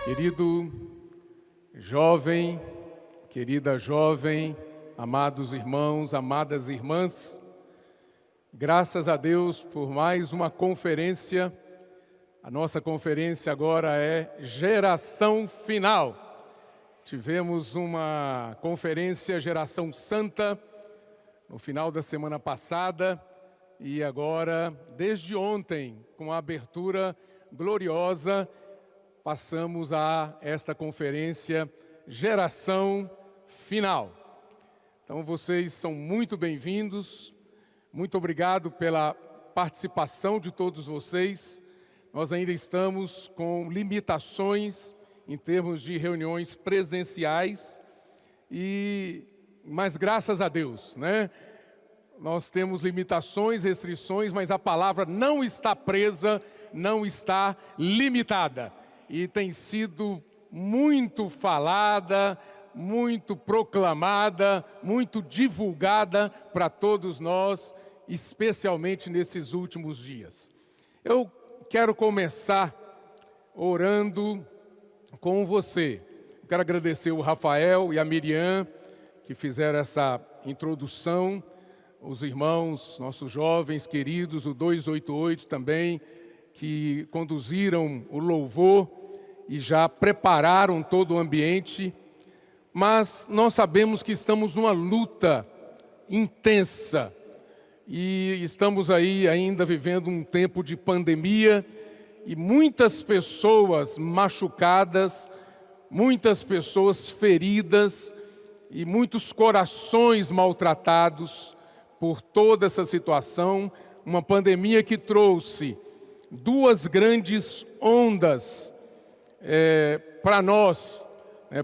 Querido jovem, querida jovem, amados irmãos, amadas irmãs, graças a Deus por mais uma conferência. A nossa conferência agora é Geração Final. Tivemos uma conferência Geração Santa no final da semana passada e agora, desde ontem, com a abertura gloriosa, passamos a esta conferência Geração Final. Então vocês são muito bem-vindos, muito obrigado pela participação de todos vocês. Nós ainda estamos com limitações em termos de reuniões presenciais, mas graças a Deus, né? Nós temos limitações, restrições, mas a palavra não está presa, não está limitada. E tem sido muito falada, muito proclamada, muito divulgada para todos nós, especialmente nesses últimos dias. Eu quero começar orando com você. Quero agradecer o Rafael e a Miriam, que fizeram essa introdução, os irmãos, nossos jovens queridos, o 288 também, que conduziram o louvor e já prepararam todo o ambiente, mas nós sabemos que estamos numa luta intensa e estamos aí ainda vivendo um tempo de pandemia e muitas pessoas machucadas, muitas pessoas feridas e muitos corações maltratados por toda essa situação, uma pandemia que trouxe duas grandes ondas para nós,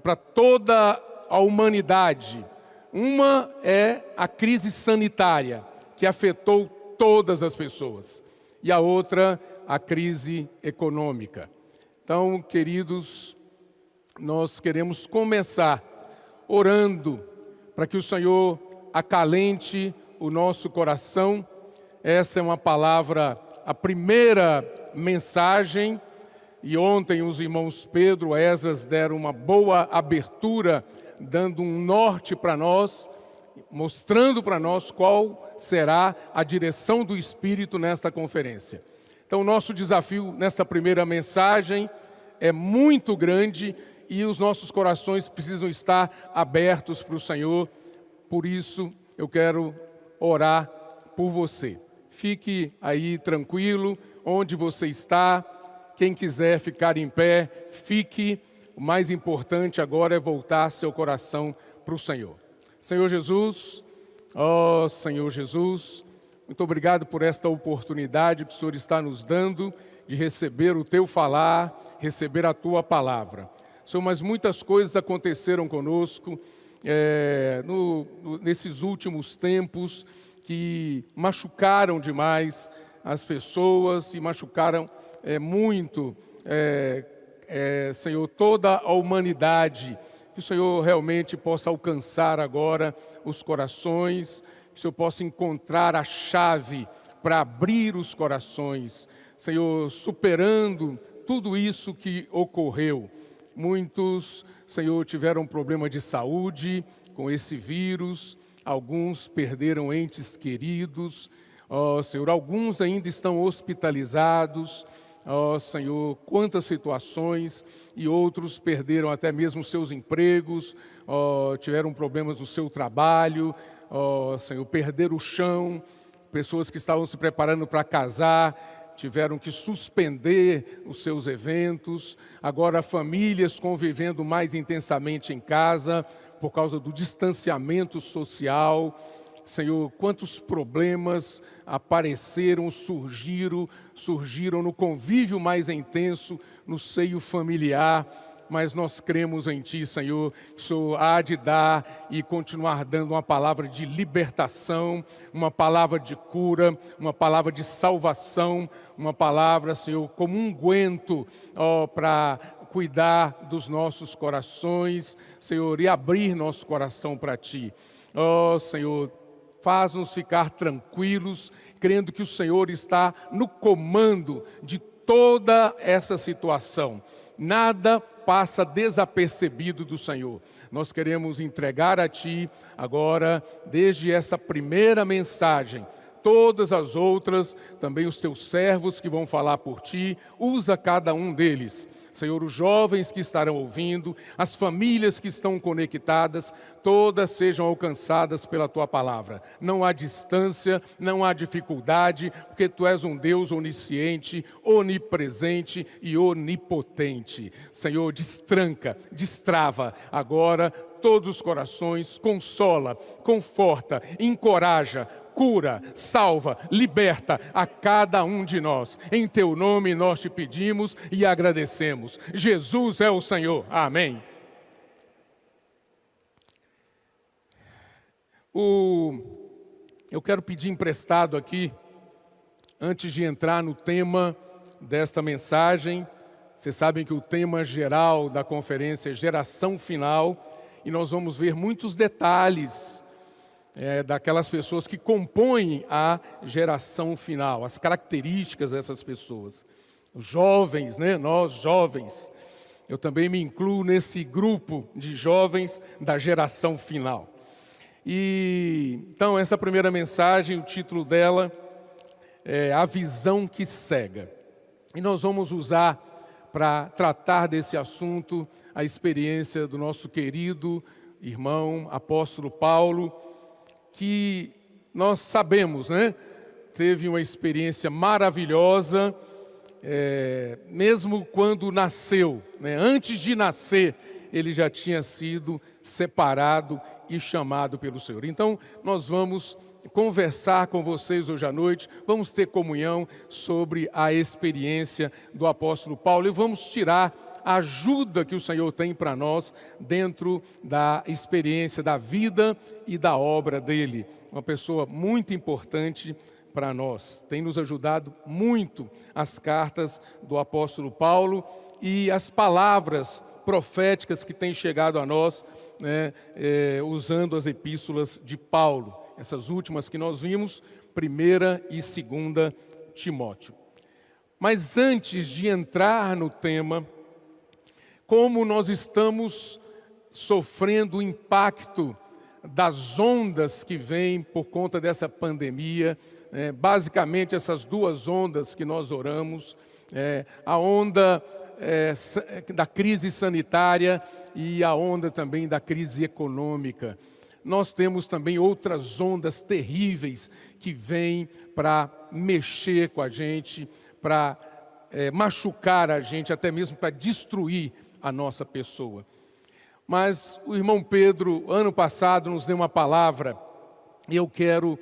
para toda a humanidade. Uma é a crise sanitária, que afetou todas as pessoas, e a outra, a crise econômica. Então, queridos, nós queremos começar orando para que o Senhor acalente o nosso coração. Essa é uma palavra, a primeira mensagem, e ontem os irmãos Pedro e Esdras deram uma boa abertura, dando um norte para nós, mostrando para nós qual será a direção do Espírito nesta conferência. Então, o nosso desafio nesta primeira mensagem é muito grande e os nossos corações precisam estar abertos para o Senhor. Por isso, eu quero orar por você. Fique aí tranquilo, onde você está. Quem quiser ficar em pé, fique. O mais importante agora é voltar seu coração para o Senhor. Senhor Jesus, ó Senhor Jesus, muito obrigado por esta oportunidade que o Senhor está nos dando de receber o Teu falar, receber a Tua palavra. Senhor, mas muitas coisas aconteceram conosco nesses últimos tempos que machucaram demais as pessoas e machucaram muito, Senhor, toda a humanidade. Que o Senhor realmente possa alcançar agora os corações, que o Senhor possa encontrar a chave para abrir os corações, Senhor, superando tudo isso que ocorreu. Muitos, Senhor, tiveram problema de saúde com esse vírus, alguns perderam entes queridos, ó Senhor, alguns ainda estão hospitalizados, ó Senhor, quantas situações, e outros perderam até mesmo seus empregos, ó, tiveram problemas no seu trabalho, ó Senhor, perderam o chão, pessoas que estavam se preparando para casar, tiveram que suspender os seus eventos, agora famílias convivendo mais intensamente em casa, por causa do distanciamento social. Senhor, quantos problemas apareceram, surgiram no convívio mais intenso, no seio familiar, mas nós cremos em Ti, Senhor, que o Senhor há de dar e continuar dando uma palavra de libertação, uma palavra de cura, uma palavra de salvação, uma palavra, Senhor, como um unguento, para cuidar dos nossos corações, Senhor, e abrir nosso coração para Ti. Ó, Senhor, faz-nos ficar tranquilos, crendo que o Senhor está no comando de toda essa situação. Nada passa desapercebido do Senhor. Nós queremos entregar a Ti agora, desde essa primeira mensagem, todas as outras, também os Teus servos que vão falar por Ti, usa cada um deles. Senhor, os jovens que estarão ouvindo, as famílias que estão conectadas, todas sejam alcançadas pela Tua palavra. Não há distância, não há dificuldade, porque Tu és um Deus onisciente, onipresente e onipotente. Senhor, destranca, destrava agora todos os corações, consola, conforta, encoraja, cura, salva, liberta a cada um de nós. Em Teu nome nós Te pedimos e agradecemos. Jesus é o Senhor. Amém. Eu quero pedir emprestado aqui, antes de entrar no tema desta mensagem. Vocês sabem que o tema geral da conferência é geração final, e nós vamos ver muitos detalhes daquelas pessoas que compõem a geração final, as características dessas pessoas. Os jovens, né? Nós jovens. Eu também me incluo nesse grupo de jovens da geração final. E então essa primeira mensagem, o título dela é A Visão que Cega. E nós vamos usar para tratar desse assunto a experiência do nosso querido irmão apóstolo Paulo, que nós sabemos, né? Teve uma experiência maravilhosa, mesmo quando nasceu, né? Antes de nascer, ele já tinha sido separado e chamado pelo Senhor. Então, nós vamos conversar com vocês hoje à noite, vamos ter comunhão sobre a experiência do apóstolo Paulo e vamos tirar a ajuda que o Senhor tem para nós dentro da experiência, da vida e da obra dele. Uma pessoa muito importante para nós. Tem nos ajudado muito as cartas do apóstolo Paulo e as palavras proféticas que têm chegado a nós, né, usando as epístolas de Paulo. Essas últimas que nós vimos, 1ª e 2ª Timóteo. Mas antes de entrar no tema, como nós estamos sofrendo o impacto das ondas que vêm por conta dessa pandemia, basicamente essas duas ondas que nós oramos, a onda da crise sanitária e a onda também da crise econômica. Nós temos também outras ondas terríveis que vêm para mexer com a gente, para machucar a gente, até mesmo para destruir a nossa pessoa. Mas o irmão Pedro, ano passado, nos deu uma palavra, e eu quero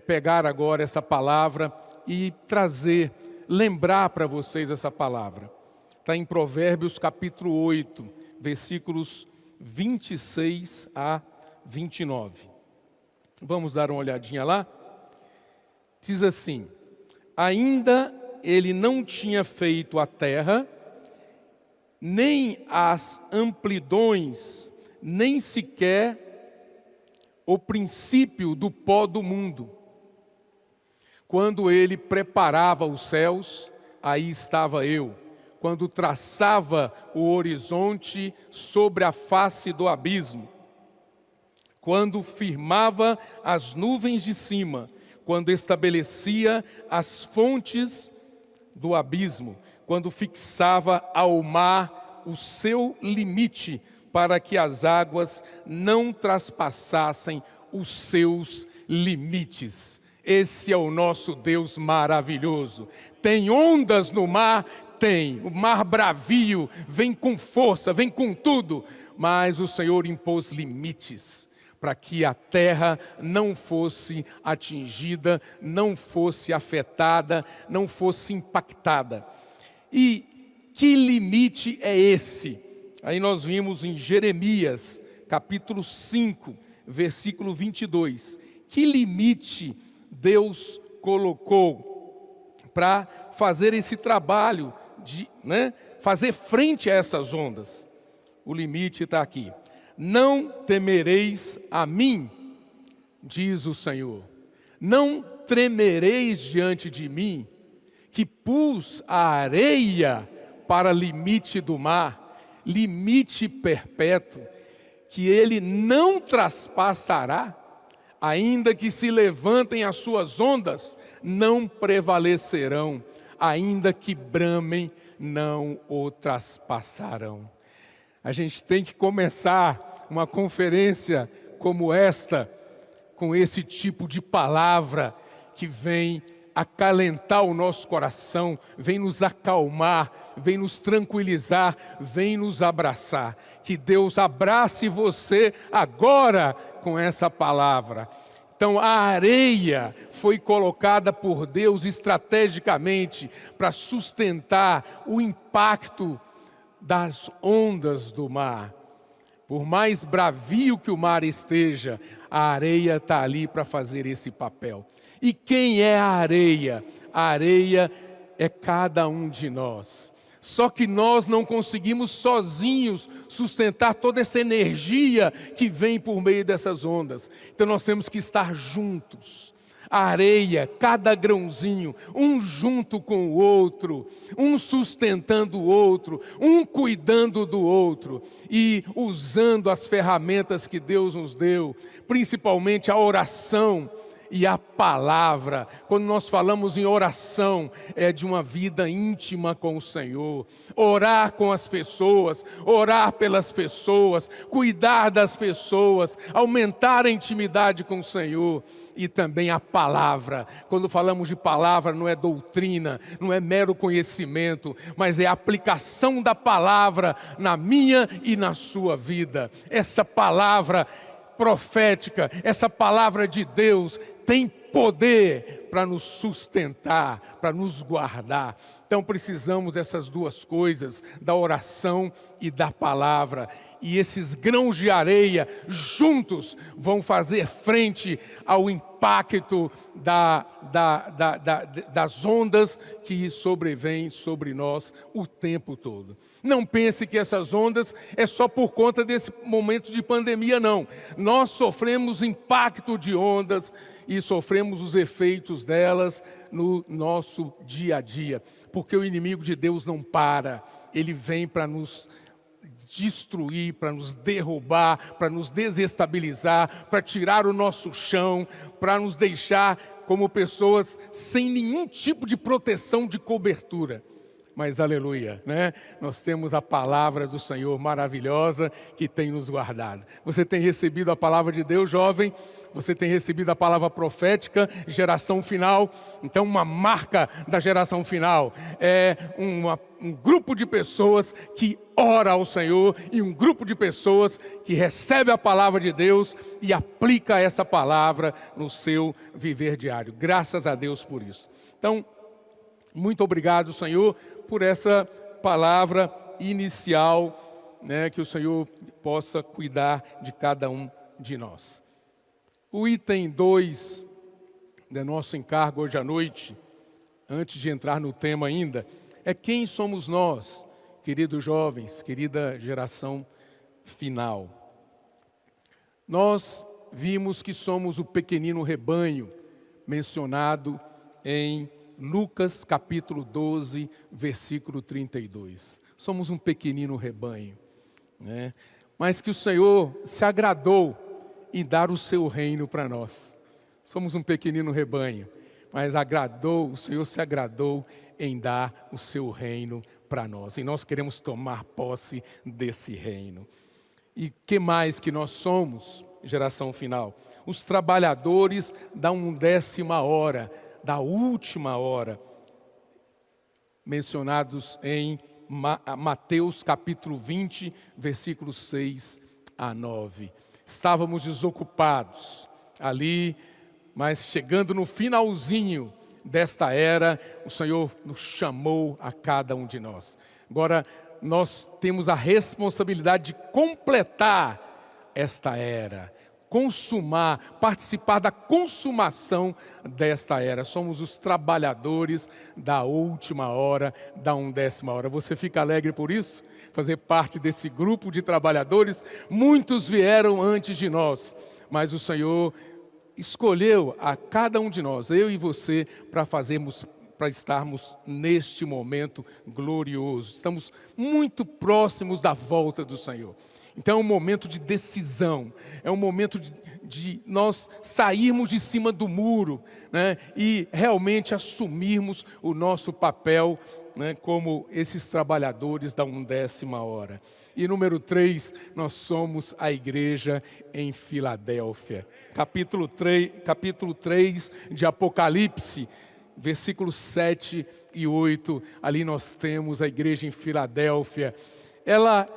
pegar agora essa palavra e trazer, lembrar para vocês essa palavra. Está em Provérbios capítulo 8, versículos 26 a 29. Vamos dar uma olhadinha lá? Diz assim: ainda ele não tinha feito a terra, nem as amplidões, nem sequer o princípio do pó do mundo. Quando ele preparava os céus, aí estava eu. Quando traçava o horizonte sobre a face do abismo. Quando firmava as nuvens de cima. Quando estabelecia as fontes do abismo. Quando fixava ao mar o seu limite, para que as águas não traspassassem os seus limites. Esse é o nosso Deus maravilhoso. Tem ondas no mar? Tem. O mar bravio vem com força, vem com tudo. Mas o Senhor impôs limites para que a terra não fosse atingida, não fosse afetada, não fosse impactada. E que limite é esse? Aí nós vimos em Jeremias, capítulo 5, versículo 22. Que limite Deus colocou para fazer esse trabalho de fazer frente a essas ondas? O limite está aqui. Não temereis a mim, diz o Senhor. Não tremereis diante de mim, que pus a areia para limite do mar, limite perpétuo, que ele não traspassará, ainda que se levantem as suas ondas, não prevalecerão, ainda que bramem, não o traspassarão. A gente tem que começar uma conferência como esta, com esse tipo de palavra que vem acalentar o nosso coração, vem nos acalmar, vem nos tranquilizar, vem nos abraçar. Que Deus abrace você agora com essa palavra. Então, a areia foi colocada por Deus estrategicamente para sustentar o impacto das ondas do mar. Por mais bravio que o mar esteja, a areia está ali para fazer esse papel. E quem é a areia? A areia é cada um de nós. Só que nós não conseguimos sozinhos sustentar toda essa energia que vem por meio dessas ondas. Então nós temos que estar juntos. A areia, cada grãozinho, um junto com o outro, um sustentando o outro, um cuidando do outro e usando as ferramentas que Deus nos deu, principalmente a oração e a palavra. Quando nós falamos em oração, é de uma vida íntima com o Senhor. Orar com as pessoas, orar pelas pessoas, cuidar das pessoas, aumentar a intimidade com o Senhor. E também a palavra. Quando falamos de palavra, não é doutrina, não é mero conhecimento, mas é a aplicação da palavra na minha e na sua vida. Essa palavra profética, essa palavra de Deus tem poder para nos sustentar, para nos guardar. Então precisamos dessas duas coisas, da oração e da palavra. E esses grãos de areia juntos vão fazer frente ao impacto das ondas que sobrevêm sobre nós o tempo todo. Não pense que essas ondas é só por conta desse momento de pandemia, não. Nós sofremos impacto de ondas e sofremos os efeitos delas no nosso dia a dia. Porque o inimigo de Deus não para, ele vem para nos destruir, para nos derrubar, para nos desestabilizar, para tirar o nosso chão, para nos deixar como pessoas sem nenhum tipo de proteção, de cobertura. Mas aleluia, né? Nós temos a palavra do Senhor maravilhosa que tem nos guardado. Você tem recebido a palavra de Deus, jovem? Você tem recebido a palavra profética, geração final? Então uma marca da geração final é um grupo de pessoas que ora ao Senhor e um grupo de pessoas que recebe a palavra de Deus e aplica essa palavra no seu viver diário. Graças a Deus por isso. Então, muito obrigado, Senhor, por essa palavra inicial, né, que o Senhor possa cuidar de cada um de nós. O item 2 do nosso encargo hoje à noite, antes de entrar no tema ainda, é quem somos nós, queridos jovens, querida geração final. Nós vimos que somos o pequenino rebanho mencionado em Lucas capítulo 12, versículo 32. Somos um pequenino rebanho, né? Mas que o Senhor se agradou em dar o seu reino para nós. Somos um pequenino rebanho, mas o Senhor se agradou em dar o seu reino para nós. E nós queremos tomar posse desse reino. E que mais que nós somos, geração final? Os trabalhadores da 1ª hora, da última hora, mencionados em Mateus capítulo 20, versículos 6 a 9. Estávamos desocupados ali, mas chegando no finalzinho desta era, o Senhor nos chamou a cada um de nós. Agora, nós temos a responsabilidade de completar esta era, consumar, participar da consumação desta era. Somos os trabalhadores da última hora, da 1ª hora. Você fica alegre por isso? Fazer parte desse grupo de trabalhadores? Muitos vieram antes de nós, mas o Senhor escolheu a cada um de nós, eu e você, para fazermos para estarmos neste momento glorioso. Estamos muito próximos da volta do Senhor. Então é um momento de decisão, é um momento de nós sairmos de cima do muro, né, e realmente assumirmos o nosso papel, né, como esses trabalhadores da 1ª hora. E número 3, nós somos a igreja em Filadélfia. Capítulo 3 de Apocalipse, versículos 7 e 8, ali nós temos a igreja em Filadélfia. Ela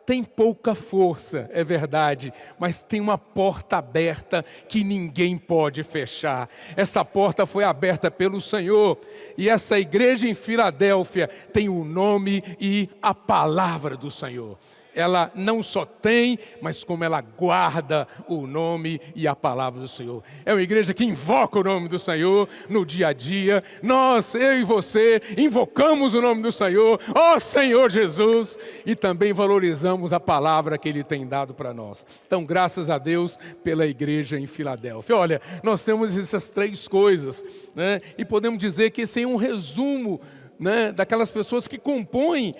tem pouca força, é verdade, mas tem uma porta aberta que ninguém pode fechar. Essa porta foi aberta pelo Senhor, e essa igreja em Filadélfia tem o nome e a palavra do Senhor. Ela não só tem, mas como ela guarda o nome e a palavra do Senhor. É uma igreja que invoca o nome do Senhor no dia a dia. Nós, eu e você, invocamos o nome do Senhor, ó Senhor Jesus, e também valorizamos a palavra que Ele tem dado para nós. Então, graças a Deus pela igreja em Filadélfia. Olha, nós temos essas 3 coisas, né? E podemos dizer que esse é um resumo, né, daquelas pessoas que compõem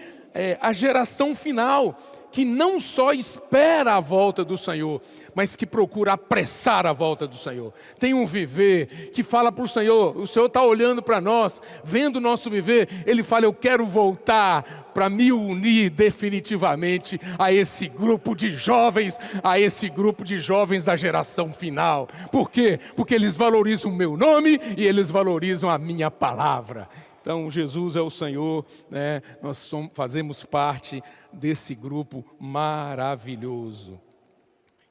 a geração final, que não só espera a volta do Senhor, mas que procura apressar a volta do Senhor. Tem um viver que fala para o Senhor está olhando para nós, vendo o nosso viver, Ele fala: eu quero voltar para me unir definitivamente a esse grupo de jovens, da geração final. Por quê? Porque eles valorizam o meu nome e eles valorizam a minha palavra. Então, Jesus é o Senhor, né? Nós fazemos parte desse grupo maravilhoso.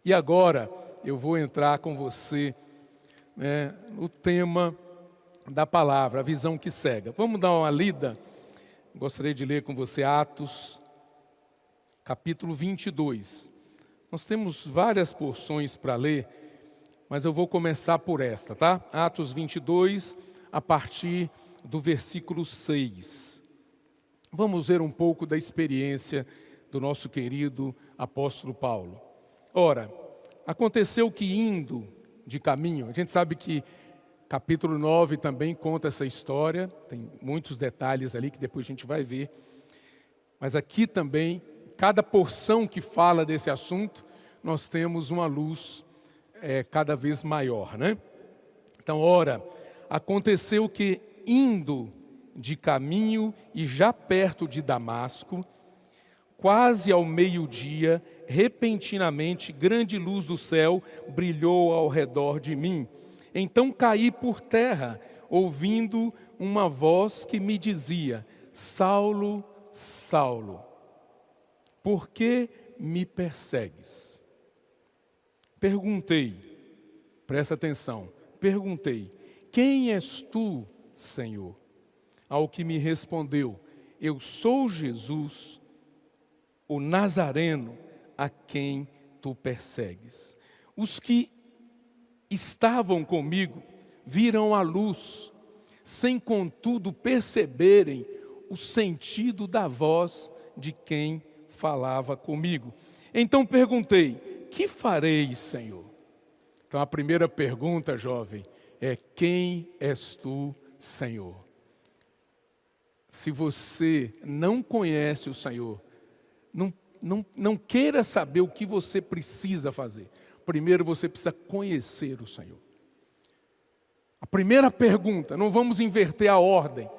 E agora, eu vou entrar com você, né, no tema da palavra, a visão que cega. Vamos dar uma lida? Gostaria de ler com você Atos, capítulo 22. Nós temos várias porções para ler, mas eu vou começar por esta, tá? Atos 22, a partir do versículo 6. Vamos ver um pouco da experiência do nosso querido apóstolo Paulo. Ora, aconteceu que indo de caminho, a gente sabe que capítulo 9 também conta essa história, tem muitos detalhes ali que depois a gente vai ver, mas aqui também, cada porção que fala desse assunto, nós temos uma luz cada vez maior, né? Então, ora, aconteceu que indo de caminho e já perto de Damasco, quase ao meio-dia, repentinamente grande luz do céu brilhou ao redor de mim. Então caí por terra, ouvindo uma voz que me dizia: Saulo, Saulo, por que me persegues? Perguntei, presta atenção, perguntei: quem és tu, Senhor? Ao que me respondeu: eu sou Jesus, o Nazareno, a quem tu persegues. Os que estavam comigo viram a luz, sem contudo perceberem o sentido da voz de quem falava comigo. Então perguntei: que farei, Senhor? Então a primeira pergunta, jovem, é: quem és tu, Senhor? Se você não conhece o Senhor, não queira saber o que você precisa fazer. Primeiro você precisa conhecer o Senhor. A primeira pergunta, não vamos inverter a ordem.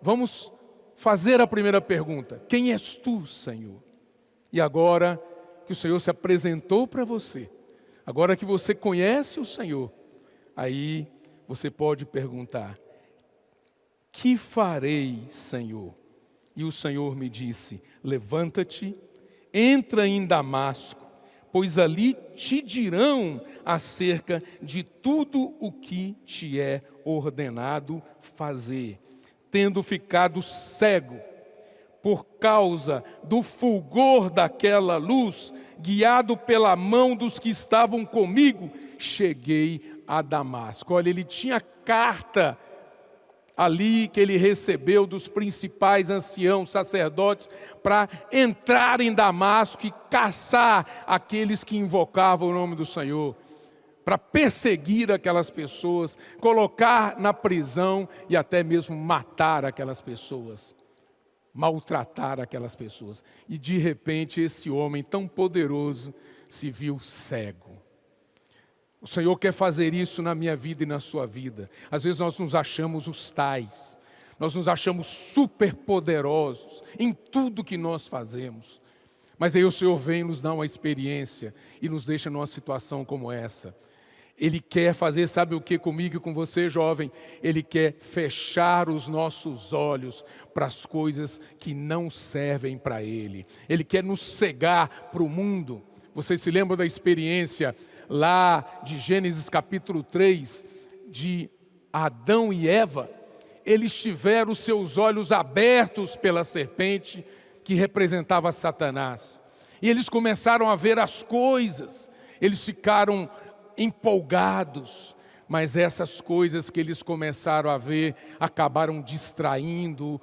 Vamos fazer a primeira pergunta: quem és tu, Senhor? E agora que o Senhor se apresentou para você, agora que você conhece o Senhor, aí você pode perguntar: que farei, Senhor? E o Senhor me disse: levanta-te, entra em Damasco, pois ali te dirão acerca de tudo o que te é ordenado fazer. Tendo ficado cego por causa do fulgor daquela luz, guiado pela mão dos que estavam comigo, cheguei a Damasco. Olha, ele tinha carta ali que ele recebeu dos principais anciãos, sacerdotes, para entrar em Damasco e caçar aqueles que invocavam o nome do Senhor. para perseguir aquelas pessoas, colocar na prisão e até mesmo matar aquelas pessoas, maltratar aquelas pessoas. E de repente esse homem tão poderoso se viu cego. O Senhor quer fazer isso na minha vida e na sua vida. Às vezes nós nos achamos os tais, nós nos achamos super poderosos em tudo que nós fazemos. Mas aí o Senhor vem nos dar uma experiência e nos deixa numa situação como essa. Ele quer fazer, sabe o que comigo e com você, jovem? Ele quer fechar os nossos olhos para as coisas que não servem para Ele. Ele quer nos cegar para o mundo. Vocês se lembram da experiência lá de Gênesis capítulo 3, de Adão e Eva? Eles tiveram os seus olhos abertos pela serpente, que representava Satanás. E eles começaram a ver as coisas, eles ficaram empolgados, mas essas coisas que eles começaram a ver acabaram distraindo-os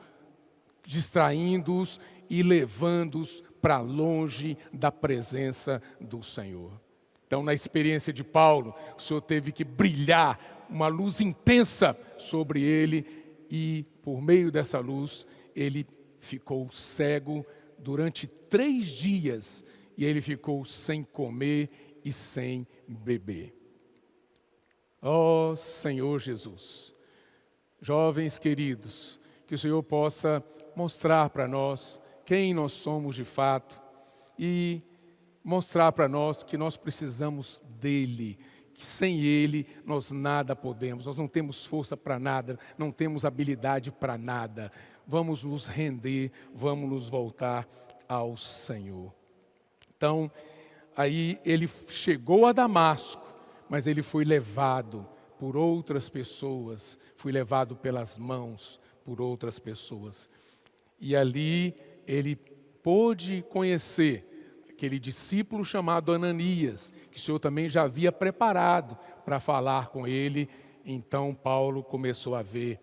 e levando-os para longe da presença do Senhor. Então, na experiência de Paulo, o Senhor teve que brilhar uma luz intensa sobre ele e, por meio dessa luz, ele ficou cego durante 3 dias e ele ficou sem comer e sem beber. Ó Senhor Jesus, jovens queridos, que o Senhor possa mostrar para nós quem nós somos de fato e mostrar para nós que nós precisamos dEle, que sem Ele nós nada podemos, nós não temos força para nada, não temos habilidade para nada. Vamos nos render, vamos nos voltar ao Senhor. Então, aí ele chegou a Damasco, mas ele foi levado por outras pessoas, foi levado pelas mãos por outras pessoas. E ali ele pôde conhecer aquele discípulo chamado Ananias, que o Senhor também já havia preparado para falar com ele. Então Paulo começou a ver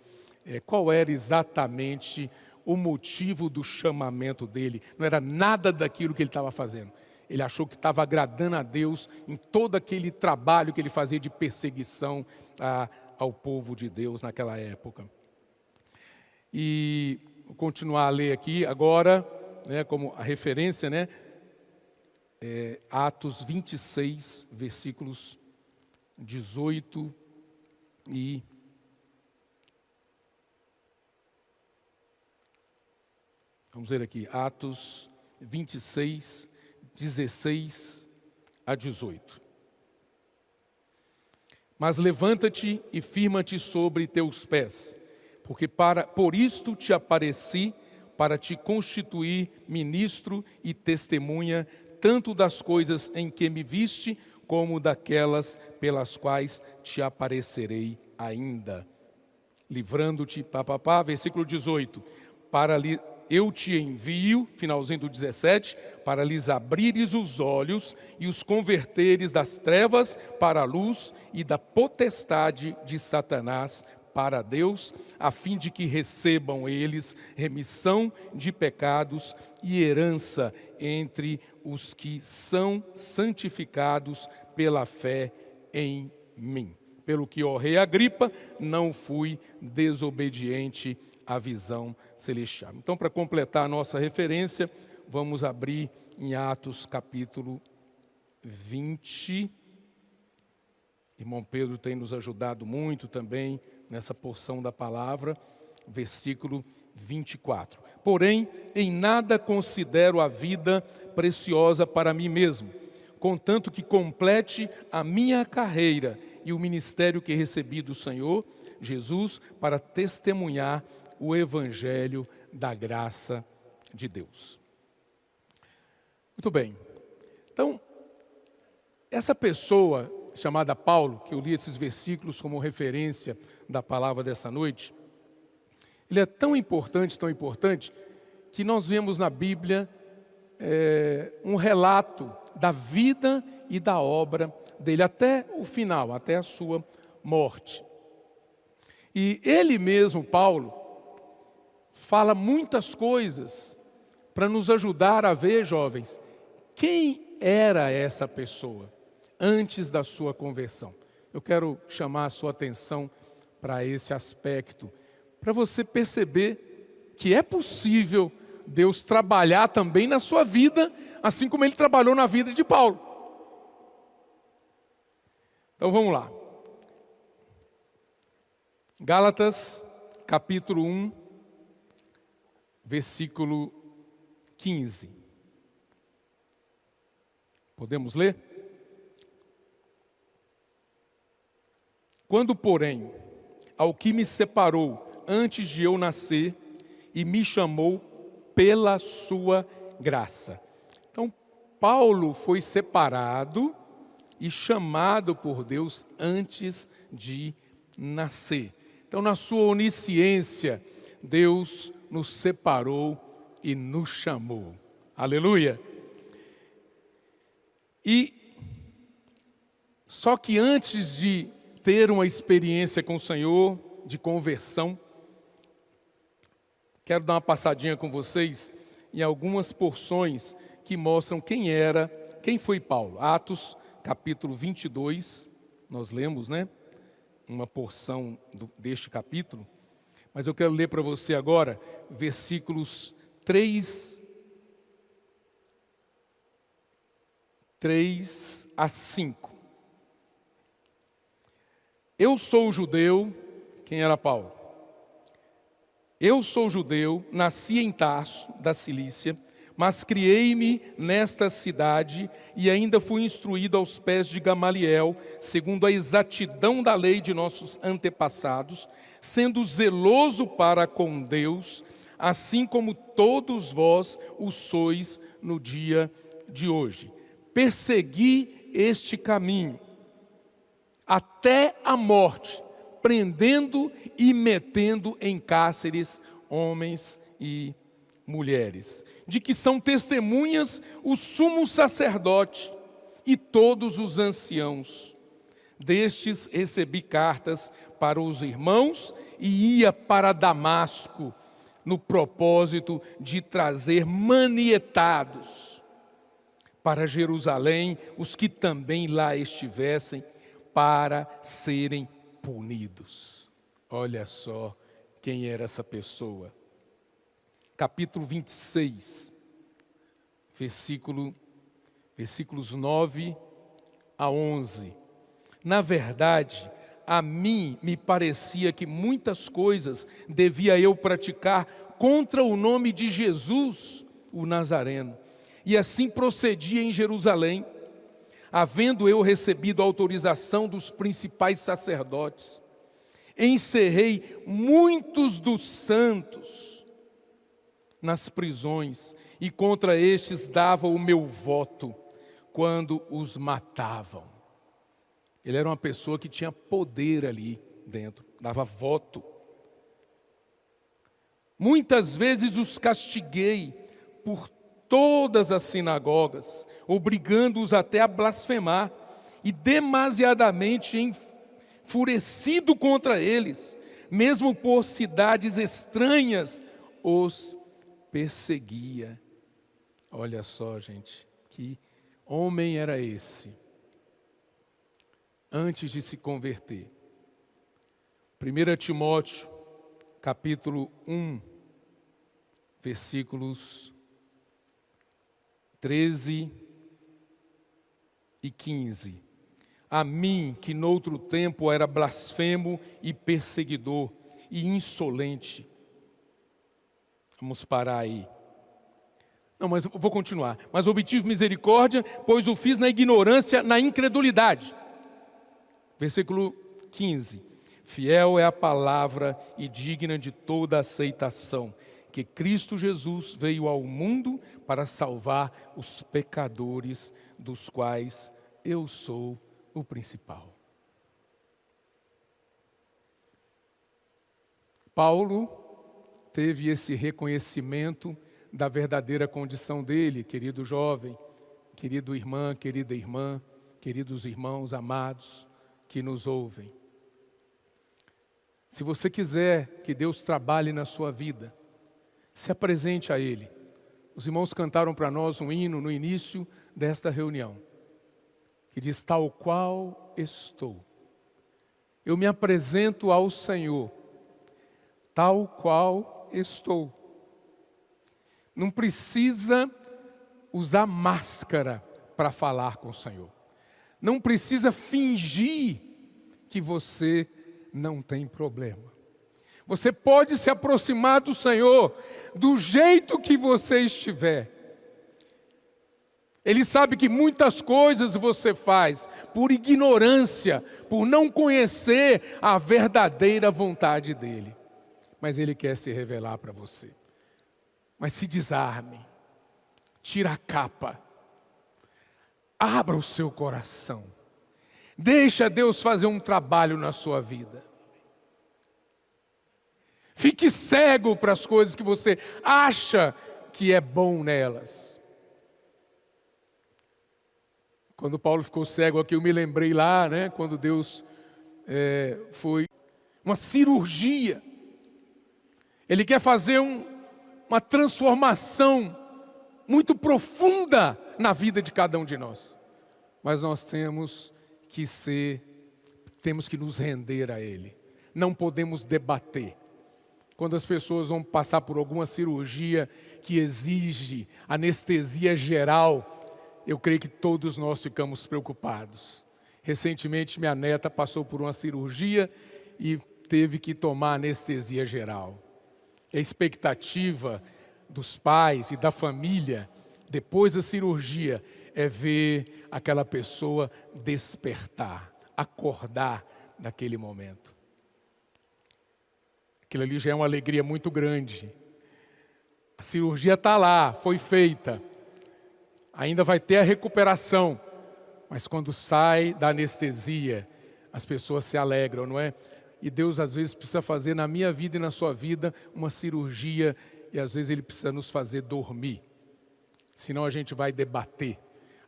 qual era exatamente o motivo do chamamento dele. Não era nada daquilo que ele estava fazendo. Ele achou que estava agradando a Deus em todo aquele trabalho que ele fazia de perseguição ao povo de Deus naquela época. E vou continuar a ler aqui agora, como a referência, Atos 26, versículos 18 e... Vamos ver aqui, Atos 26, 16 a 18. Mas levanta-te e firma-te sobre teus pés, porque por isto te apareci, para te constituir ministro e testemunha, tanto das coisas em que me viste, como daquelas pelas quais te aparecerei ainda. Livrando-te, versículo 18, eu te envio, finalzinho do 17, para lhes abrires os olhos e os converteres das trevas para a luz e da potestade de Satanás para Deus, a fim de que recebam eles remissão de pecados e herança entre os que são santificados pela fé em mim. Pelo que, ó rei Agripa, não fui desobediente à visão celestial. Então, para completar a nossa referência, vamos abrir em Atos capítulo 20. Irmão Pedro tem nos ajudado muito também nessa porção da palavra, versículo 24. Porém, em nada considero a vida preciosa para mim mesmo, contanto que complete a minha carreira e o ministério que recebi do Senhor Jesus para testemunhar o evangelho da graça de Deus. Muito bem. Então, essa pessoa chamada Paulo, que eu li esses versículos como referência da palavra dessa noite, ele é tão importante, que nós vemos na Bíblia um relato da vida e da obra dele, até o final, até a sua morte. E ele mesmo, Paulo, fala muitas coisas para nos ajudar a ver, jovens, quem era essa pessoa. antes da sua conversão. Eu quero chamar a sua atenção para esse aspecto, para você perceber que é possível Deus trabalhar também na sua vida, assim como Ele trabalhou na vida de Paulo. Então vamos lá. Gálatas, capítulo 1, versículo 15. Podemos ler? Quando, porém, ao que me separou antes de eu nascer e me chamou pela sua graça. Então, Paulo foi separado e chamado por Deus antes de nascer. Então, na sua onisciência, Deus nos separou e nos chamou. Aleluia! E só que antes de ter uma experiência com o Senhor, de conversão, quero dar uma passadinha com vocês em algumas porções que mostram quem foi Paulo. Atos, capítulo 22, nós lemos, né? Uma porção deste capítulo, mas eu quero ler para você agora, versículos 3 a 5. Eu sou judeu, quem era Paulo? Eu sou judeu, nasci em Tarso, da Cilícia, mas criei-me nesta cidade e ainda fui instruído aos pés de Gamaliel, segundo a exatidão da lei de nossos antepassados, sendo zeloso para com Deus, assim como todos vós o sois no dia de hoje. Persegui este caminho até a morte, prendendo e metendo em cárceres homens e mulheres, de que são testemunhas o sumo sacerdote e todos os anciãos. Destes recebi cartas para os irmãos e ia para Damasco, no propósito de trazer manietados para Jerusalém os que também lá estivessem, para serem punidos. Olha só quem era essa pessoa. Capítulo 26, versículos 9 a 11. Na verdade, a mim me parecia que muitas coisas devia eu praticar contra o nome de Jesus, o Nazareno. E assim procedia em Jerusalém, havendo eu recebido a autorização dos principais sacerdotes. Encerrei muitos dos santos nas prisões, e contra estes dava o meu voto quando os matavam. Ele era uma pessoa que tinha poder ali dentro, dava voto. Muitas vezes os castiguei por todas as sinagogas, obrigando-os até a blasfemar, e demasiadamente enfurecido contra eles, mesmo por cidades estranhas, os perseguia. Olha só, gente, que homem era esse, antes de se converter. 1 Timóteo, capítulo 1, versículos 13 e 15. A mim, que noutro tempo era blasfemo e perseguidor e insolente. Vamos parar aí. Não, mas eu vou continuar. Mas obtive misericórdia, pois o fiz na ignorância, na incredulidade. Versículo 15. Fiel é a palavra e digna de toda aceitação, que Cristo Jesus veio ao mundo para salvar os pecadores, dos quais eu sou o principal. Paulo teve esse reconhecimento da verdadeira condição dele, querido jovem, querido irmã, querida irmã, queridos irmãos amados que nos ouvem. Se você quiser que Deus trabalhe na sua vida, se apresente a Ele. Os irmãos cantaram para nós um hino no início desta reunião, que diz: tal qual estou. Eu me apresento ao Senhor, tal qual estou. Não precisa usar máscara para falar com o Senhor. Não precisa fingir que você não tem problema. Você pode se aproximar do Senhor do jeito que você estiver. Ele sabe que muitas coisas você faz por ignorância, por não conhecer a verdadeira vontade dEle. Mas Ele quer se revelar para você. Mas se desarme, tira a capa, abra o seu coração. Deixa Deus fazer um trabalho na sua vida. Fique cego para as coisas que você acha que é bom nelas. Quando Paulo ficou cego aqui, eu me lembrei lá, né, quando Deus foi uma cirurgia. Ele quer fazer uma transformação muito profunda na vida de cada um de nós. Mas nós temos que nos render a Ele. Não podemos debater. Quando as pessoas vão passar por alguma cirurgia que exige anestesia geral, eu creio que todos nós ficamos preocupados. Recentemente, minha neta passou por uma cirurgia e teve que tomar anestesia geral. A expectativa dos pais e da família, depois da cirurgia, é ver aquela pessoa despertar, acordar naquele momento. Aquilo ali já é uma alegria muito grande. A cirurgia está lá, foi feita. Ainda vai ter a recuperação. Mas quando sai da anestesia, as pessoas se alegram, não é? E Deus às vezes precisa fazer na minha vida e na sua vida uma cirurgia. E às vezes Ele precisa nos fazer dormir. Senão a gente vai debater.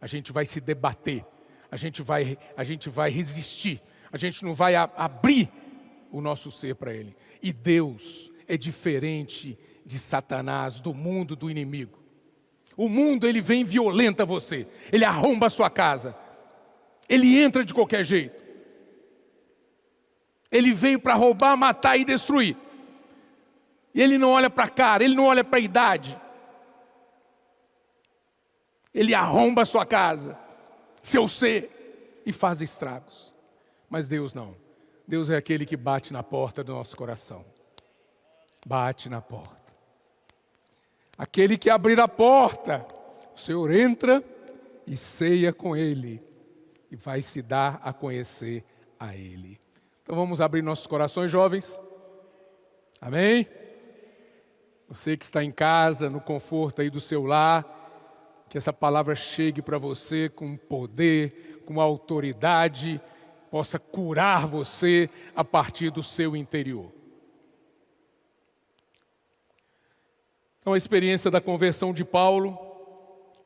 A gente vai se debater. A gente vai resistir. A gente não vai abrir o nosso ser para Ele. E Deus é diferente de Satanás, do mundo, do inimigo. O mundo, ele vem e violenta você. Ele arromba a sua casa. Ele entra de qualquer jeito. Ele veio para roubar, matar e destruir. E ele não olha para a cara, ele não olha para a idade. Ele arromba a sua casa, seu ser, e faz estragos. Mas Deus não. Deus é aquele que bate na porta do nosso coração. Bate na porta. Aquele que abrir a porta, o Senhor entra e ceia com Ele. E vai se dar a conhecer a Ele. Então vamos abrir nossos corações, jovens. Amém? Você que está em casa, no conforto aí do seu lar, que essa palavra chegue para você com poder, com autoridade, possa curar você a partir do seu interior. Então, a experiência da conversão de Paulo,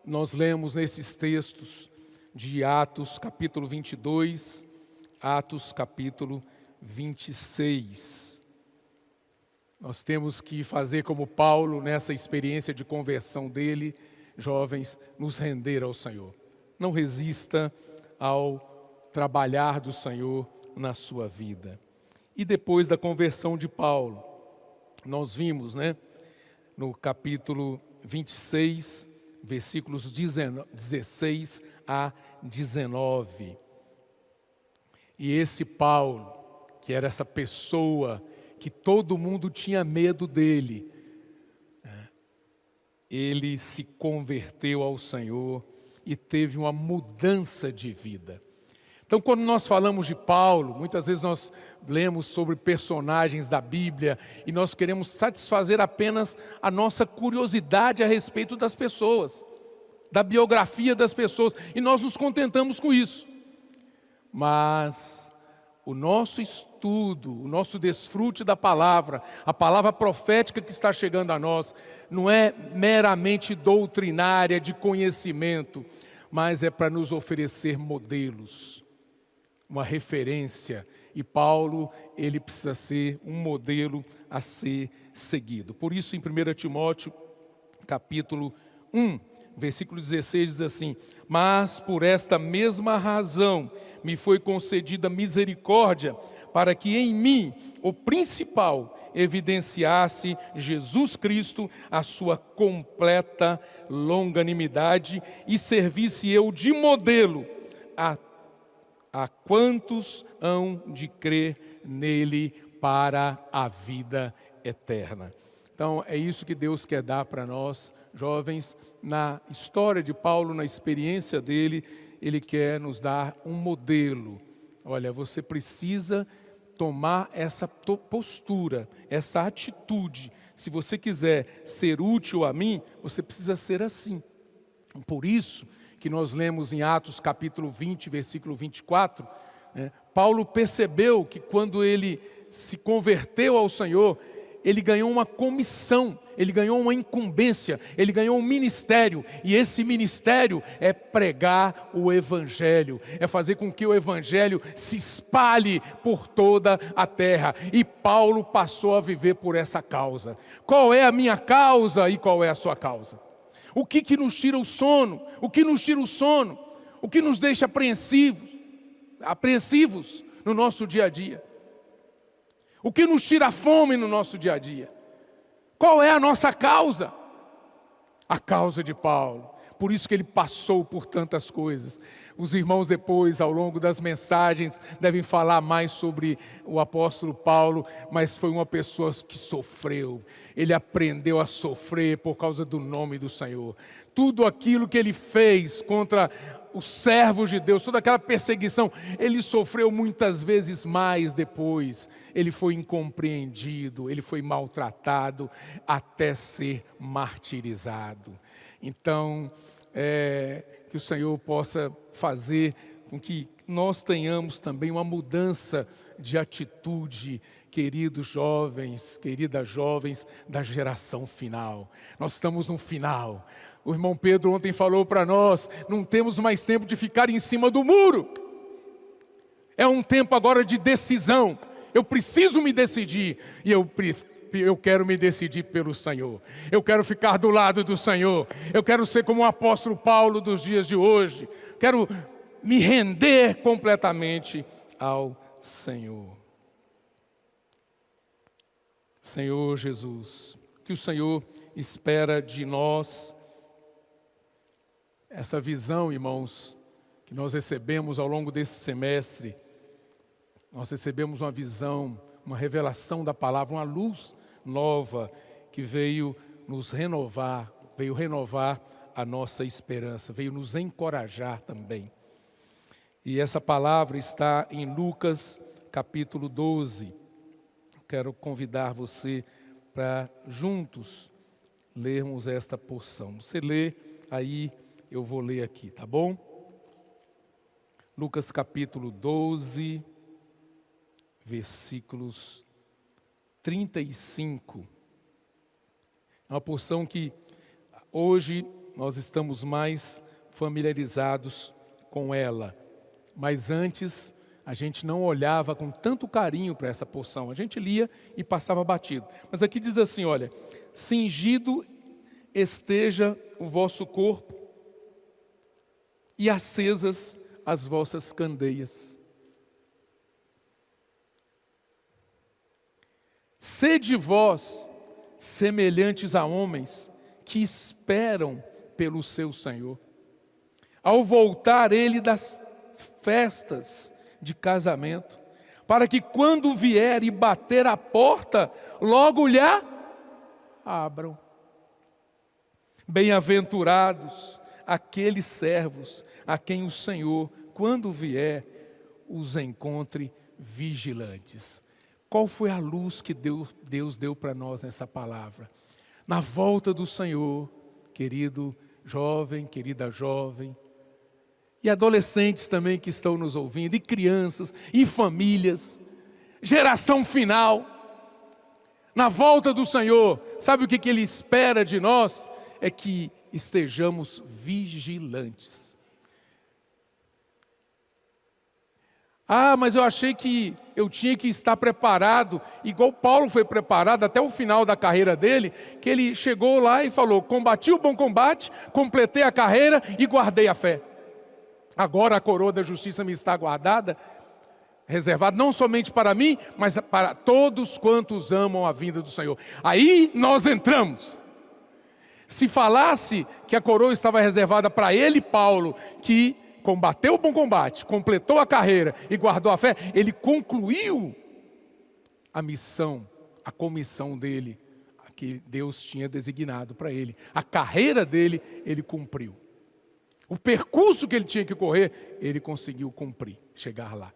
nós lemos nesses textos de Atos capítulo 22, Atos capítulo 26. Nós temos que fazer como Paulo, nessa experiência de conversão dele, jovens, nos render ao Senhor. Não resista ao trabalhar do Senhor na sua vida. E depois da conversão de Paulo, nós vimos, né, no capítulo 26, versículos 16 a 19. E esse Paulo, que era essa pessoa que todo mundo tinha medo dele, ele se converteu ao Senhor e teve uma mudança de vida. Então, quando nós falamos de Paulo, muitas vezes nós lemos sobre personagens da Bíblia e nós queremos satisfazer apenas a nossa curiosidade a respeito das pessoas, da biografia das pessoas, e nós nos contentamos com isso. Mas o nosso estudo, o nosso desfrute da palavra, a palavra profética que está chegando a nós, não é meramente doutrinária de conhecimento, mas é para nos oferecer modelos, uma referência. E Paulo, ele precisa ser um modelo a ser seguido. Por isso, em 1 Timóteo, capítulo 1, versículo 16 diz assim: mas por esta mesma razão me foi concedida misericórdia, para que em mim, o principal, evidenciasse Jesus Cristo a sua completa longanimidade e servisse eu de modelo a quantos hão de crer nele para a vida eterna. Então é isso que Deus quer dar para nós, jovens. Na história de Paulo, na experiência dele, ele quer nos dar um modelo. Olha, você precisa tomar essa postura, essa atitude. Se você quiser ser útil a mim, você precisa ser assim. Por isso que nós lemos em Atos capítulo 20, versículo 24, Paulo percebeu que quando ele se converteu ao Senhor, ele ganhou uma comissão, ele ganhou uma incumbência, ele ganhou um ministério, e esse ministério é pregar o Evangelho, é fazer com que o Evangelho se espalhe por toda a terra, e Paulo passou a viver por essa causa. Qual é a minha causa e qual é a sua causa? O que nos tira o sono? O que nos tira o sono? O que nos deixa apreensivos no nosso dia a dia? O que nos tira a fome no nosso dia a dia? Qual é a nossa causa? A causa de Paulo. Por isso que ele passou por tantas coisas. Os irmãos depois, ao longo das mensagens, devem falar mais sobre o apóstolo Paulo, mas foi uma pessoa que sofreu. Ele aprendeu a sofrer por causa do nome do Senhor. Tudo aquilo que ele fez contra os servos de Deus, toda aquela perseguição, ele sofreu muitas vezes mais depois. Ele foi incompreendido, ele foi maltratado, até ser martirizado. Então, que o Senhor possa fazer com que nós tenhamos também uma mudança de atitude, queridos jovens, queridas jovens da geração final. Nós estamos no final. O irmão Pedro ontem falou para nós, não temos mais tempo de ficar em cima do muro. É um tempo agora de decisão. Eu preciso me decidir, e eu quero me decidir pelo Senhor. Eu quero ficar do lado do Senhor. Eu quero ser como o apóstolo Paulo dos dias de hoje. Quero me render completamente ao Senhor. Senhor Jesus, que o Senhor espera de nós, essa visão, irmãos, que nós recebemos ao longo desse semestre. Nós recebemos uma visão, uma revelação da palavra, uma luz nova que veio nos renovar, veio renovar a nossa esperança, veio nos encorajar também. E essa palavra está em Lucas capítulo 12. Quero convidar você para juntos lermos esta porção. Você lê, aí eu vou ler aqui, tá bom? Lucas capítulo 12, versículos 35. É uma porção que hoje nós estamos mais familiarizados com ela. Mas antes a gente não olhava com tanto carinho para essa porção. A gente lia e passava batido. Mas aqui diz assim, olha: cingido esteja o vosso corpo e acesas as vossas candeias. Sede vós semelhantes a homens que esperam pelo seu Senhor, ao voltar ele das festas de casamento, para que quando vier e bater a porta, logo lhe abram. Bem-aventurados aqueles servos a quem o Senhor, quando vier, os encontre vigilantes. Qual foi a luz que Deus deu para nós nessa palavra? Na volta do Senhor, querido jovem, querida jovem, e adolescentes também que estão nos ouvindo, e crianças, e famílias, geração final, na volta do Senhor, sabe o que Ele espera de nós? É que estejamos vigilantes. Ah, mas eu achei que eu tinha que estar preparado, igual Paulo foi preparado até o final da carreira dele, que ele chegou lá e falou: combati o bom combate, completei a carreira e guardei a fé. Agora a coroa da justiça me está guardada, reservada não somente para mim, mas para todos quantos amam a vinda do Senhor. Aí nós entramos. Se falasse que a coroa estava reservada para ele, Paulo, que combateu o bom combate, completou a carreira e guardou a fé, ele concluiu a missão, a comissão dele, a que Deus tinha designado para ele. A carreira dele, ele cumpriu. O percurso que ele tinha que correr, ele conseguiu cumprir, chegar lá.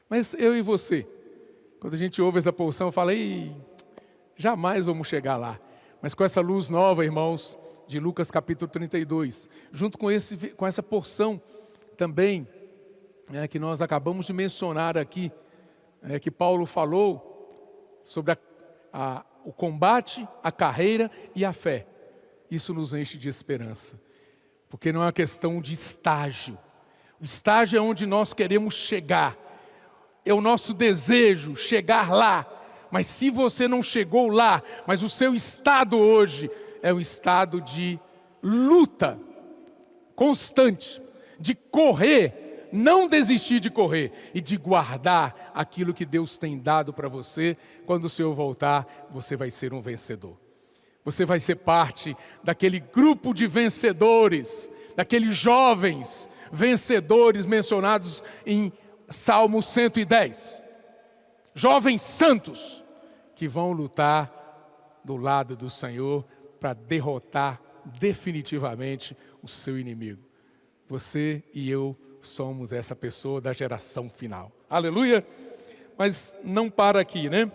Mas eu e você, quando a gente ouve essa porção, eu falo: jamais vamos chegar lá. Mas com essa luz nova, irmãos, de Lucas capítulo 32, junto com essa porção também, que nós acabamos de mencionar aqui, que Paulo falou sobre o combate, a carreira e a fé. Isso nos enche de esperança, porque não é uma questão de estágio. O estágio é onde nós queremos chegar, é o nosso desejo chegar lá. Mas se você não chegou lá, mas o seu estado hoje é um estado de luta constante, de correr, não desistir de correr e de guardar aquilo que Deus tem dado para você. Quando o Senhor voltar, você vai ser um vencedor. Você vai ser parte daquele grupo de vencedores, daqueles jovens vencedores mencionados em Salmo 110. Jovens santos que vão lutar do lado do Senhor para derrotar definitivamente o seu inimigo. Você e eu somos essa pessoa da geração final. Aleluia! Mas não para aqui, né?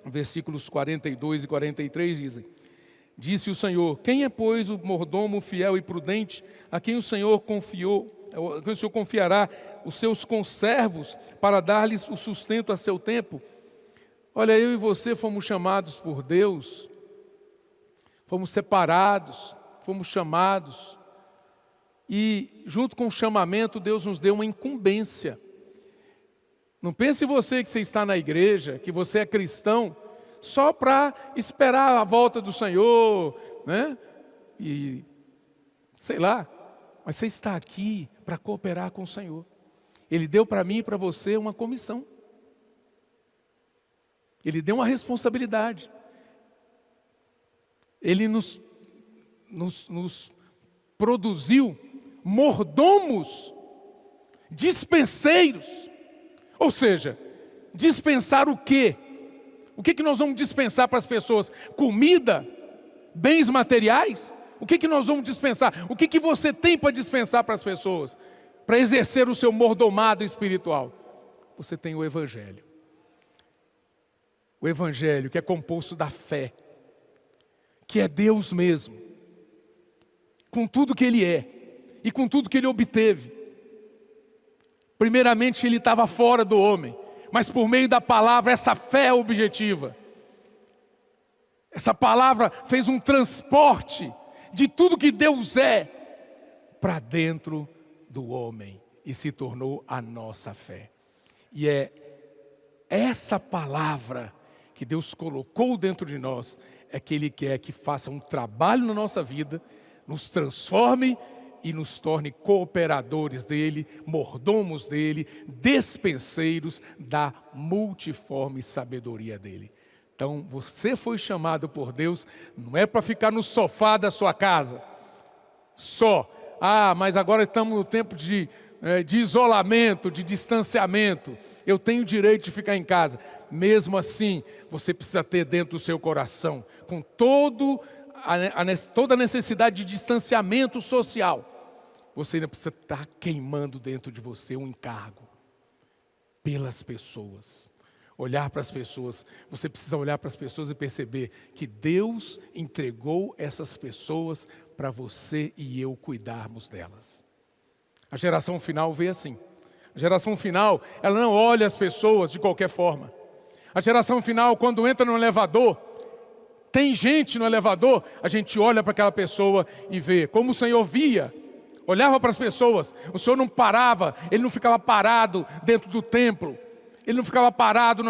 Versículos 42 e 43 dizem: disse o Senhor: quem é, pois, o mordomo fiel e prudente, a quem o Senhor confiará os seus conservos para dar-lhes o sustento a seu tempo? Olha, eu e você fomos chamados por Deus, fomos separados, fomos chamados, e junto com o chamamento, Deus nos deu uma incumbência. Não pense você que você está na igreja, que você é cristão, só para esperar a volta do Senhor, né? E, sei lá, mas você está aqui para cooperar com o Senhor. Ele deu para mim e para você uma comissão. Ele deu uma responsabilidade. Ele nos produziu mordomos, dispenseiros. Ou seja, dispensar o quê? O que nós vamos dispensar para as pessoas? Comida? Bens materiais? O que nós vamos dispensar? O que você tem para dispensar para as pessoas? Para exercer o seu mordomado espiritual? Você tem o Evangelho. O Evangelho que é composto da fé, que é Deus mesmo, com tudo que Ele é e com tudo que Ele obteve. Primeiramente Ele estava fora do homem, mas por meio da palavra, essa fé objetiva, essa palavra fez um transporte de tudo que Deus é para dentro do homem e se tornou a nossa fé. E é essa palavra que Deus colocou dentro de nós, é que Ele quer que faça um trabalho na nossa vida, nos transforme e nos torne cooperadores dEle, mordomos dEle, despenseiros da multiforme sabedoria dEle. Então, você foi chamado por Deus, não é para ficar no sofá da sua casa, só. Mas agora estamos no tempo de isolamento, de distanciamento, eu tenho o direito de ficar em casa. Mesmo assim, você precisa ter dentro do seu coração, com toda a necessidade de distanciamento social, você ainda precisa estar queimando dentro de você um encargo pelas pessoas. Olhar para as pessoas, você precisa olhar para as pessoas e perceber que Deus entregou essas pessoas para você e eu cuidarmos delas. A geração final vê assim. A geração final, ela não olha as pessoas de qualquer forma. A geração final, quando entra no elevador, tem gente no elevador, a gente olha para aquela pessoa e vê, como o Senhor via olhava para as pessoas. O Senhor não parava, Ele não ficava parado dentro do templo. Ele não ficava parado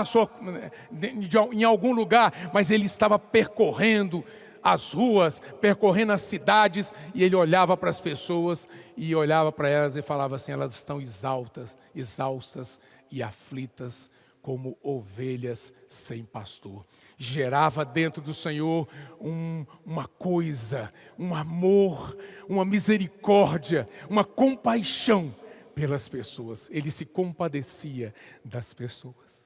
em algum lugar, mas Ele estava percorrendo as ruas, percorrendo as cidades, e Ele olhava para as pessoas, e olhava para elas e falava assim: elas estão exaustas e aflitas, como ovelhas sem pastor. Gerava dentro do Senhor uma coisa, um amor, uma misericórdia, uma compaixão pelas pessoas. Ele se compadecia das pessoas.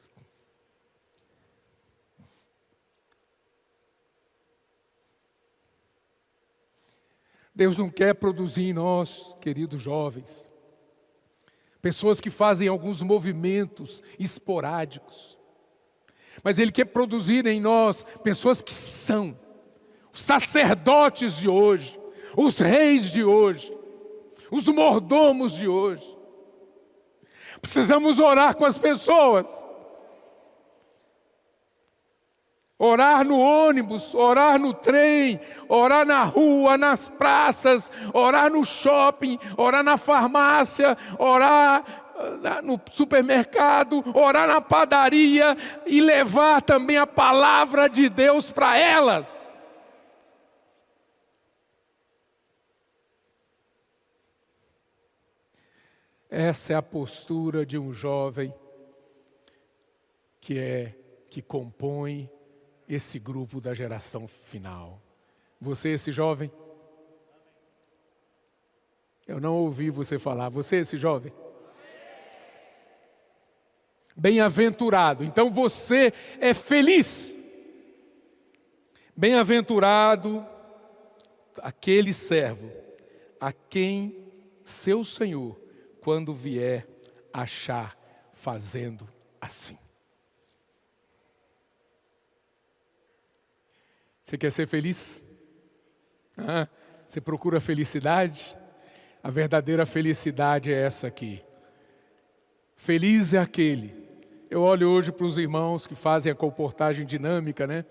Deus não quer produzir em nós, queridos jovens, pessoas que fazem alguns movimentos esporádicos, mas Ele quer produzir em nós pessoas que são os sacerdotes de hoje, os reis de hoje, os mordomos de hoje. Precisamos orar com as pessoas, orar no ônibus, orar no trem, orar na rua, nas praças, orar no shopping, orar na farmácia, orar no supermercado, orar na padaria e levar também a palavra de Deus para elas. Essa é a postura de um jovem que compõe esse grupo da geração final. Você, esse jovem? Eu não ouvi você falar. Você, esse jovem? Bem-aventurado. Então você é feliz. Bem-aventurado aquele servo a quem seu Senhor, quando vier, achar fazendo assim. Você quer ser feliz? Você procura felicidade? A verdadeira felicidade é essa aqui. Feliz é aquele. Eu olho hoje para os irmãos que fazem a comportagem dinâmica, né?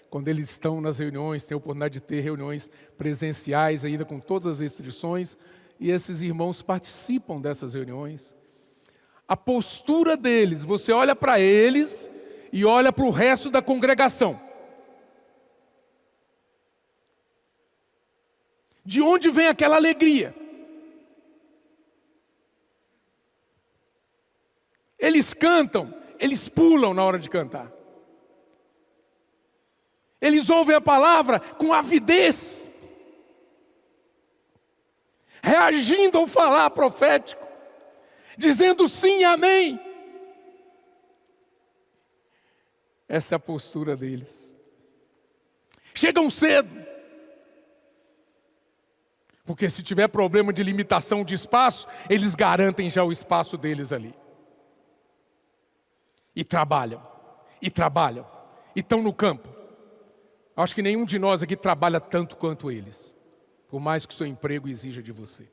Quando eles estão nas reuniões, têm a oportunidade de ter reuniões presenciais ainda com todas as restrições, e esses irmãos participam dessas reuniões. A postura deles, você olha para eles e olha para o resto da congregação. De onde vem aquela alegria? Eles cantam, eles pulam na hora de cantar. Eles ouvem a palavra com avidez, reagindo ao falar profético, dizendo sim e amém. Essa é a postura deles. Chegam cedo, porque se tiver problema de limitação de espaço, eles garantem já o espaço deles ali. E trabalham, e estão no campo. Acho que nenhum de nós aqui trabalha tanto quanto eles, por mais que o seu emprego exija de você.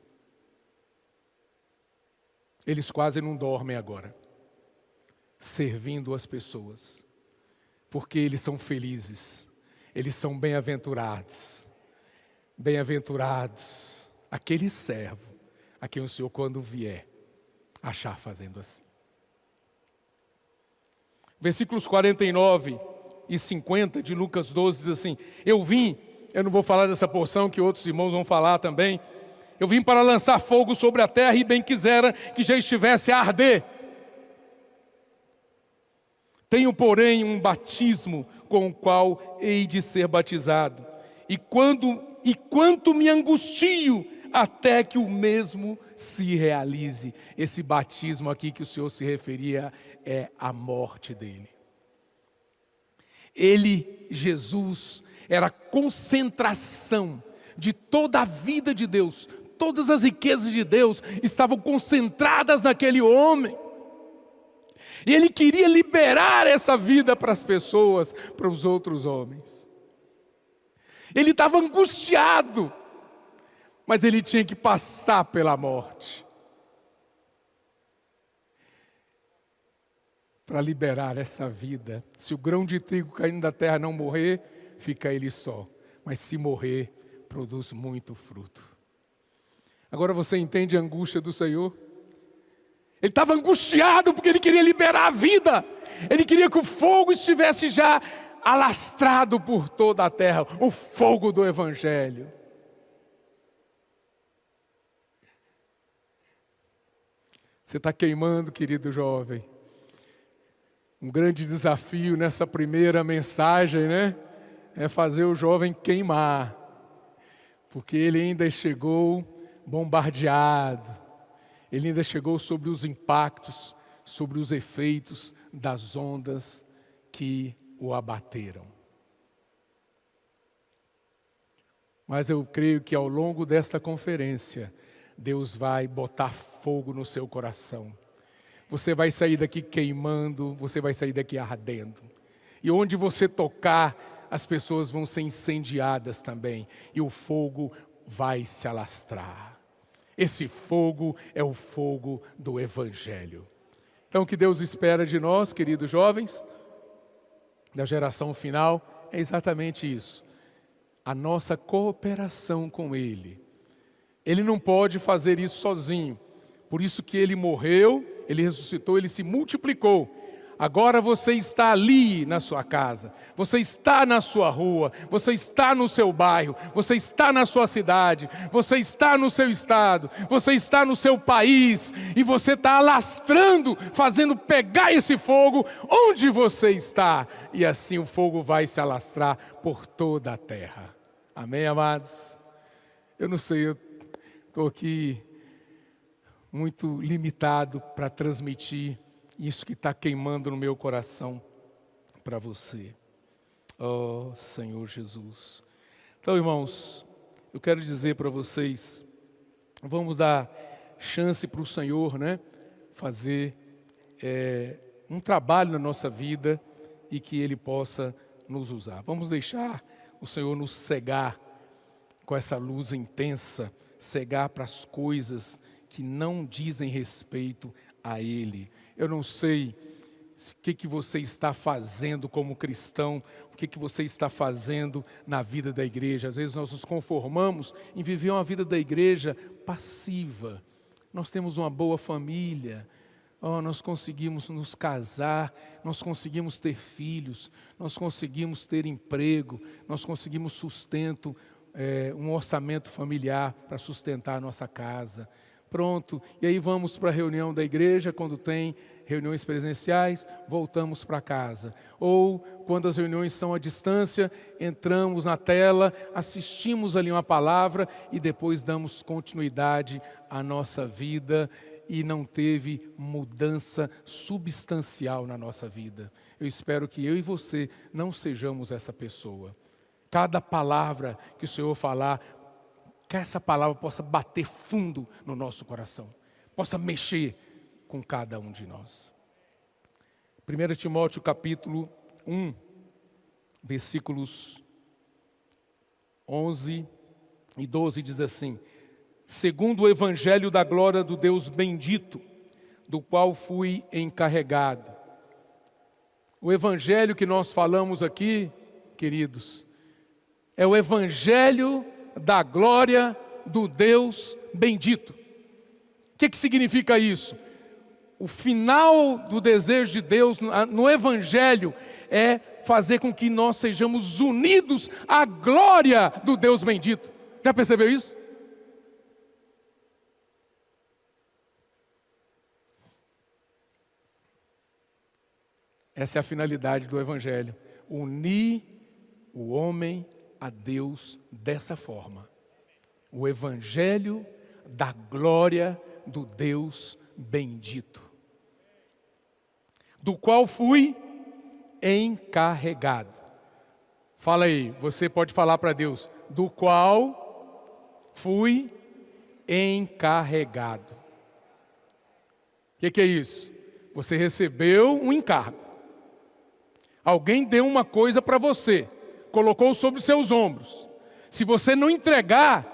Eles quase não dormem agora, servindo as pessoas, porque eles são felizes, eles são bem-aventurados. Bem-aventurados aquele servo a quem o Senhor, quando vier, achar fazendo assim. Versículos 49 e 50 de Lucas 12 diz assim: eu não vou falar dessa porção que outros irmãos vão falar também. Eu vim para lançar fogo sobre a terra e bem quisera que já estivesse a arder. Tenho, porém, um batismo com o qual hei de ser batizado. E quanto me angustio até que o mesmo se realize. Esse batismo aqui que o Senhor se referia é a morte dele. Ele, Jesus, era a concentração de toda a vida de Deus. Todas as riquezas de Deus estavam concentradas naquele homem. E ele queria liberar essa vida para as pessoas, para os outros homens. Ele estava angustiado, mas ele tinha que passar pela morte para liberar essa vida. Se o grão de trigo caindo da terra não morrer, fica ele só, mas se morrer, produz muito fruto. Agora você entende a angústia do Senhor? Ele estava angustiado porque ele queria liberar a vida. Ele queria que o fogo estivesse já alastrado por toda a terra. O fogo do Evangelho. Você está queimando, querido jovem. Um grande desafio nessa primeira mensagem, né? É fazer o jovem queimar. Porque ele ainda chegou bombardeado. Ele ainda chegou sobre os impactos, sobre os efeitos das ondas que o abateram. Mas eu creio que ao longo desta conferência, Deus vai botar fogo no seu coração. Você vai sair daqui queimando, você vai sair daqui ardendo. E onde você tocar, as pessoas vão ser incendiadas também. E o fogo vai se alastrar. Esse fogo é o fogo do Evangelho. Então o que Deus espera de nós, queridos jovens, da geração final, é exatamente isso. A nossa cooperação com Ele. Ele não pode fazer isso sozinho. Por isso que Ele morreu, Ele ressuscitou, Ele se multiplicou. Agora você está ali na sua casa, você está na sua rua, você está no seu bairro, você está na sua cidade, você está no seu estado, você está no seu país e você está alastrando, fazendo pegar esse fogo onde você está. E assim o fogo vai se alastrar por toda a terra. Amém, amados? Eu não sei, eu estou aqui muito limitado para transmitir isso que está queimando no meu coração para você. Oh, Senhor Jesus. Então, irmãos, eu quero dizer para vocês, vamos dar chance para o Senhor, né? Fazer um trabalho na nossa vida e que Ele possa nos usar. Vamos deixar o Senhor nos cegar com essa luz intensa, cegar para as coisas que não dizem respeito a Ele. Eu não sei o que você está fazendo como cristão, o que você está fazendo na vida da igreja. Às vezes nós nos conformamos em viver uma vida da igreja passiva. Nós temos uma boa família, nós conseguimos nos casar, nós conseguimos ter filhos, nós conseguimos ter emprego, nós conseguimos sustento, um orçamento familiar para sustentar a nossa casa. Pronto, e aí vamos para a reunião da igreja, quando tem reuniões presenciais, voltamos para casa. Ou, quando as reuniões são à distância, entramos na tela, assistimos ali uma palavra e depois damos continuidade à nossa vida e não teve mudança substancial na nossa vida. Eu espero que eu e você não sejamos essa pessoa. Cada palavra que o Senhor falar, que essa palavra possa bater fundo no nosso coração, possa mexer com cada um de nós. 1 Timóteo capítulo 1, versículos 11 e 12 diz assim: segundo o evangelho da glória do Deus bendito, do qual fui encarregado. O evangelho que nós falamos aqui, queridos, é o evangelho da glória do Deus bendito. O que significa isso? O final do desejo de Deus no Evangelho é fazer com que nós sejamos unidos à glória do Deus bendito. Já percebeu isso? Essa é a finalidade do Evangelho. Unir o homem a Deus dessa forma. O Evangelho da glória do Deus bendito, do qual fui encarregado. Fala aí, você pode falar para Deus, do qual fui encarregado. O que é isso? Você recebeu um encargo. Alguém deu uma coisa para você, colocou sobre os seus ombros. Se você não entregar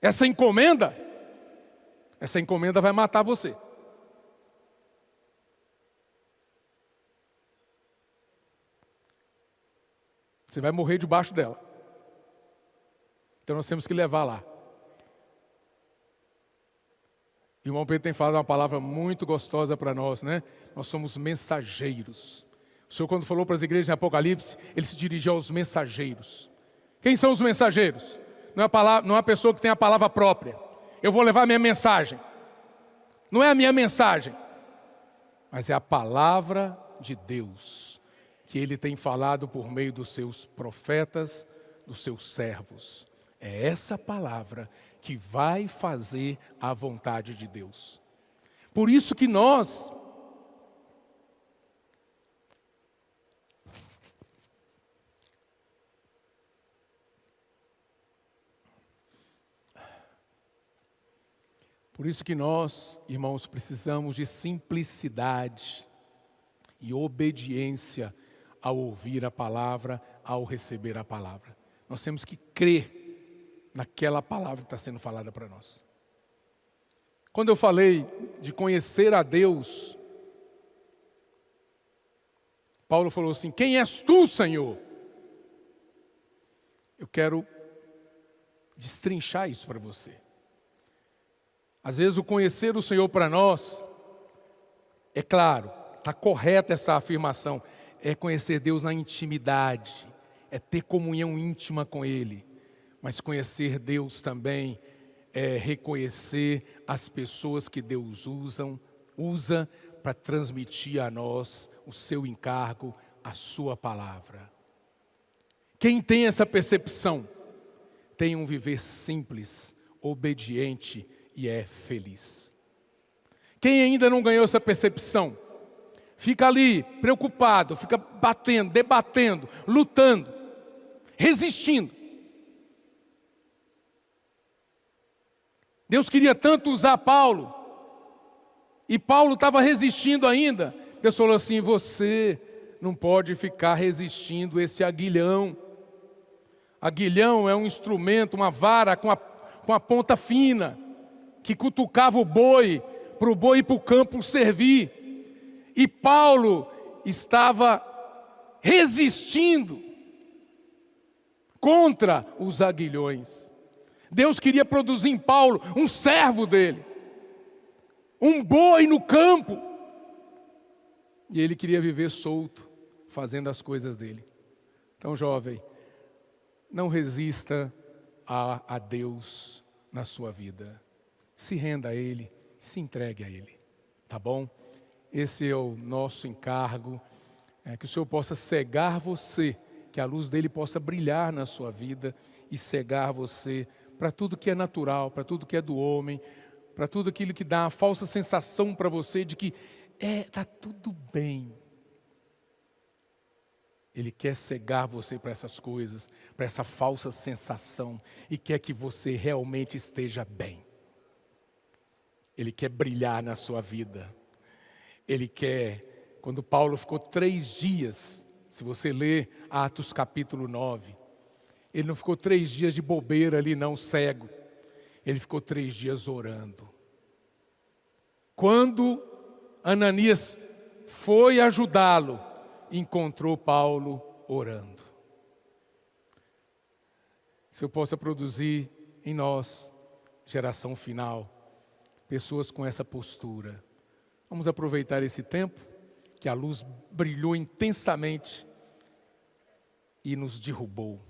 essa encomenda vai matar você. Você vai morrer debaixo dela. Então nós temos que levar lá. O irmão Pedro tem falado uma palavra muito gostosa para nós, né? Nós somos mensageiros. O Senhor, quando falou para as igrejas em Apocalipse, ele se dirigiu aos mensageiros. Quem são os mensageiros? Não é a pessoa que tem a palavra própria. Eu vou levar a minha mensagem. Não é a minha mensagem, mas é a palavra de Deus, que Ele tem falado por meio dos seus profetas, dos seus servos. É essa palavra que vai fazer a vontade de Deus. Por isso que nós, irmãos, precisamos de simplicidade e obediência ao ouvir a palavra, ao receber a palavra. Nós temos que crer naquela palavra que está sendo falada para nós. Quando eu falei de conhecer a Deus, Paulo falou assim: quem és tu, Senhor? Eu quero destrinchar isso para você. Às vezes o conhecer o Senhor para nós, é claro, está correta essa afirmação, é conhecer Deus na intimidade, é ter comunhão íntima com Ele. Mas conhecer Deus também é reconhecer as pessoas que Deus usa para transmitir a nós o seu encargo, a sua palavra. Quem tem essa percepção, tem um viver simples, obediente e é feliz. Quem ainda não ganhou essa percepção, fica ali preocupado, fica batendo, debatendo, lutando, resistindo. Deus queria tanto usar Paulo, e Paulo estava resistindo ainda. Deus falou assim: você não pode ficar resistindo esse aguilhão. Aguilhão é um instrumento, uma vara com a ponta fina, que cutucava o boi, para o boi ir para o campo servir. E Paulo estava resistindo contra os aguilhões. Deus queria produzir em Paulo um servo dele, um boi no campo. E ele queria viver solto, fazendo as coisas dele. Então, jovem, não resista a Deus na sua vida. Se renda a Ele, se entregue a Ele, tá bom? Esse é o nosso encargo, que o Senhor possa cegar você, que a luz dele possa brilhar na sua vida e cegar você para tudo que é natural, para tudo que é do homem, para tudo aquilo que dá a falsa sensação para você de que está tudo bem. Ele quer cegar você para essas coisas, para essa falsa sensação, e quer que você realmente esteja bem. Ele quer brilhar na sua vida. Ele quer, quando Paulo ficou 3 dias, se você ler Atos capítulo 9, ele não ficou 3 dias de bobeira ali não, cego. Ele ficou 3 dias orando. Quando Ananias foi ajudá-lo, encontrou Paulo orando. Se eu possa produzir em nós, geração final, pessoas com essa postura. Vamos aproveitar esse tempo que a luz brilhou intensamente e nos derrubou.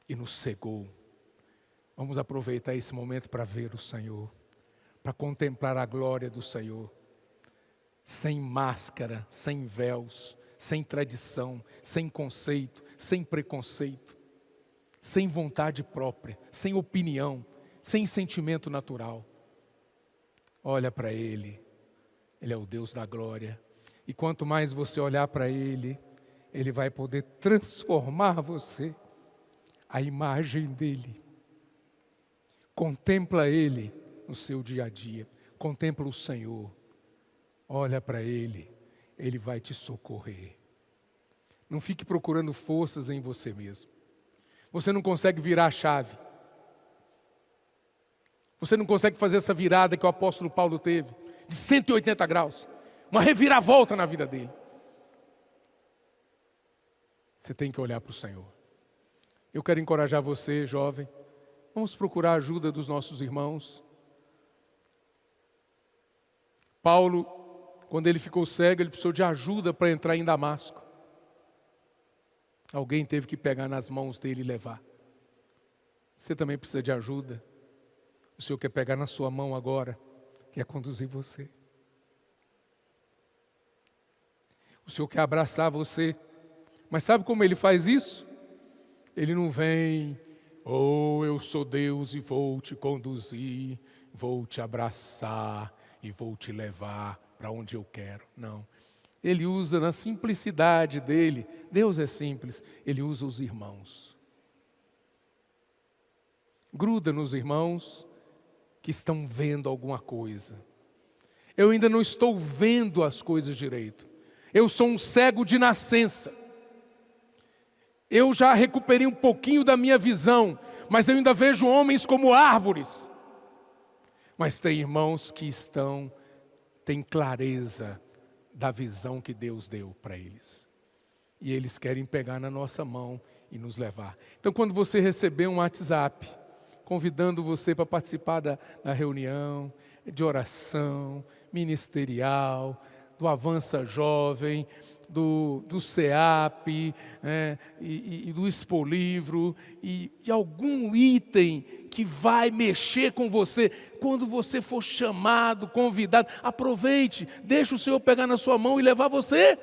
E nos cegou. Vamos aproveitar esse momento para ver o Senhor, para contemplar a glória do Senhor. Sem máscara, sem véus, sem tradição, sem conceito, sem preconceito, sem vontade própria, sem opinião, sem sentimento natural. Olha para Ele, Ele é o Deus da glória. E quanto mais você olhar para Ele, Ele vai poder transformar você, a imagem dEle. Contempla Ele no seu dia a dia, contempla o Senhor, olha para Ele, Ele vai te socorrer. Não fique procurando forças em você mesmo. Você não consegue virar a chave. Você não consegue fazer essa virada que o apóstolo Paulo teve, de 180 graus. Uma reviravolta na vida dele. Você tem que olhar para o Senhor. Eu quero encorajar você, jovem, Vamos procurar a ajuda dos nossos irmãos. Paulo, quando ele ficou cego, ele precisou de ajuda para entrar em Damasco. Alguém teve que pegar nas mãos dele e levar. Você também precisa de ajuda. O Senhor quer pegar na sua mão agora, quer conduzir você. O Senhor quer abraçar você. Mas sabe como Ele faz isso? Ele não vem, eu sou Deus e vou te conduzir, vou te abraçar e vou te levar para onde eu quero. Não. Ele usa na simplicidade dele. Deus é simples. Ele usa os irmãos. Gruda nos irmãos que estão vendo alguma coisa. Eu ainda não estou vendo as coisas direito. Eu sou um cego de nascença. Eu já recuperei um pouquinho da minha visão, mas eu ainda vejo homens como árvores. Mas tem irmãos que têm clareza da visão que Deus deu para eles. E eles querem pegar na nossa mão e nos levar. Então, quando você receber um WhatsApp, convidando você para participar da reunião de oração, ministerial, do Avança Jovem, do CEAP, e do Expo Livro, e de algum item que vai mexer com você. Quando você for chamado, convidado, aproveite, deixa o Senhor pegar na sua mão e levar você.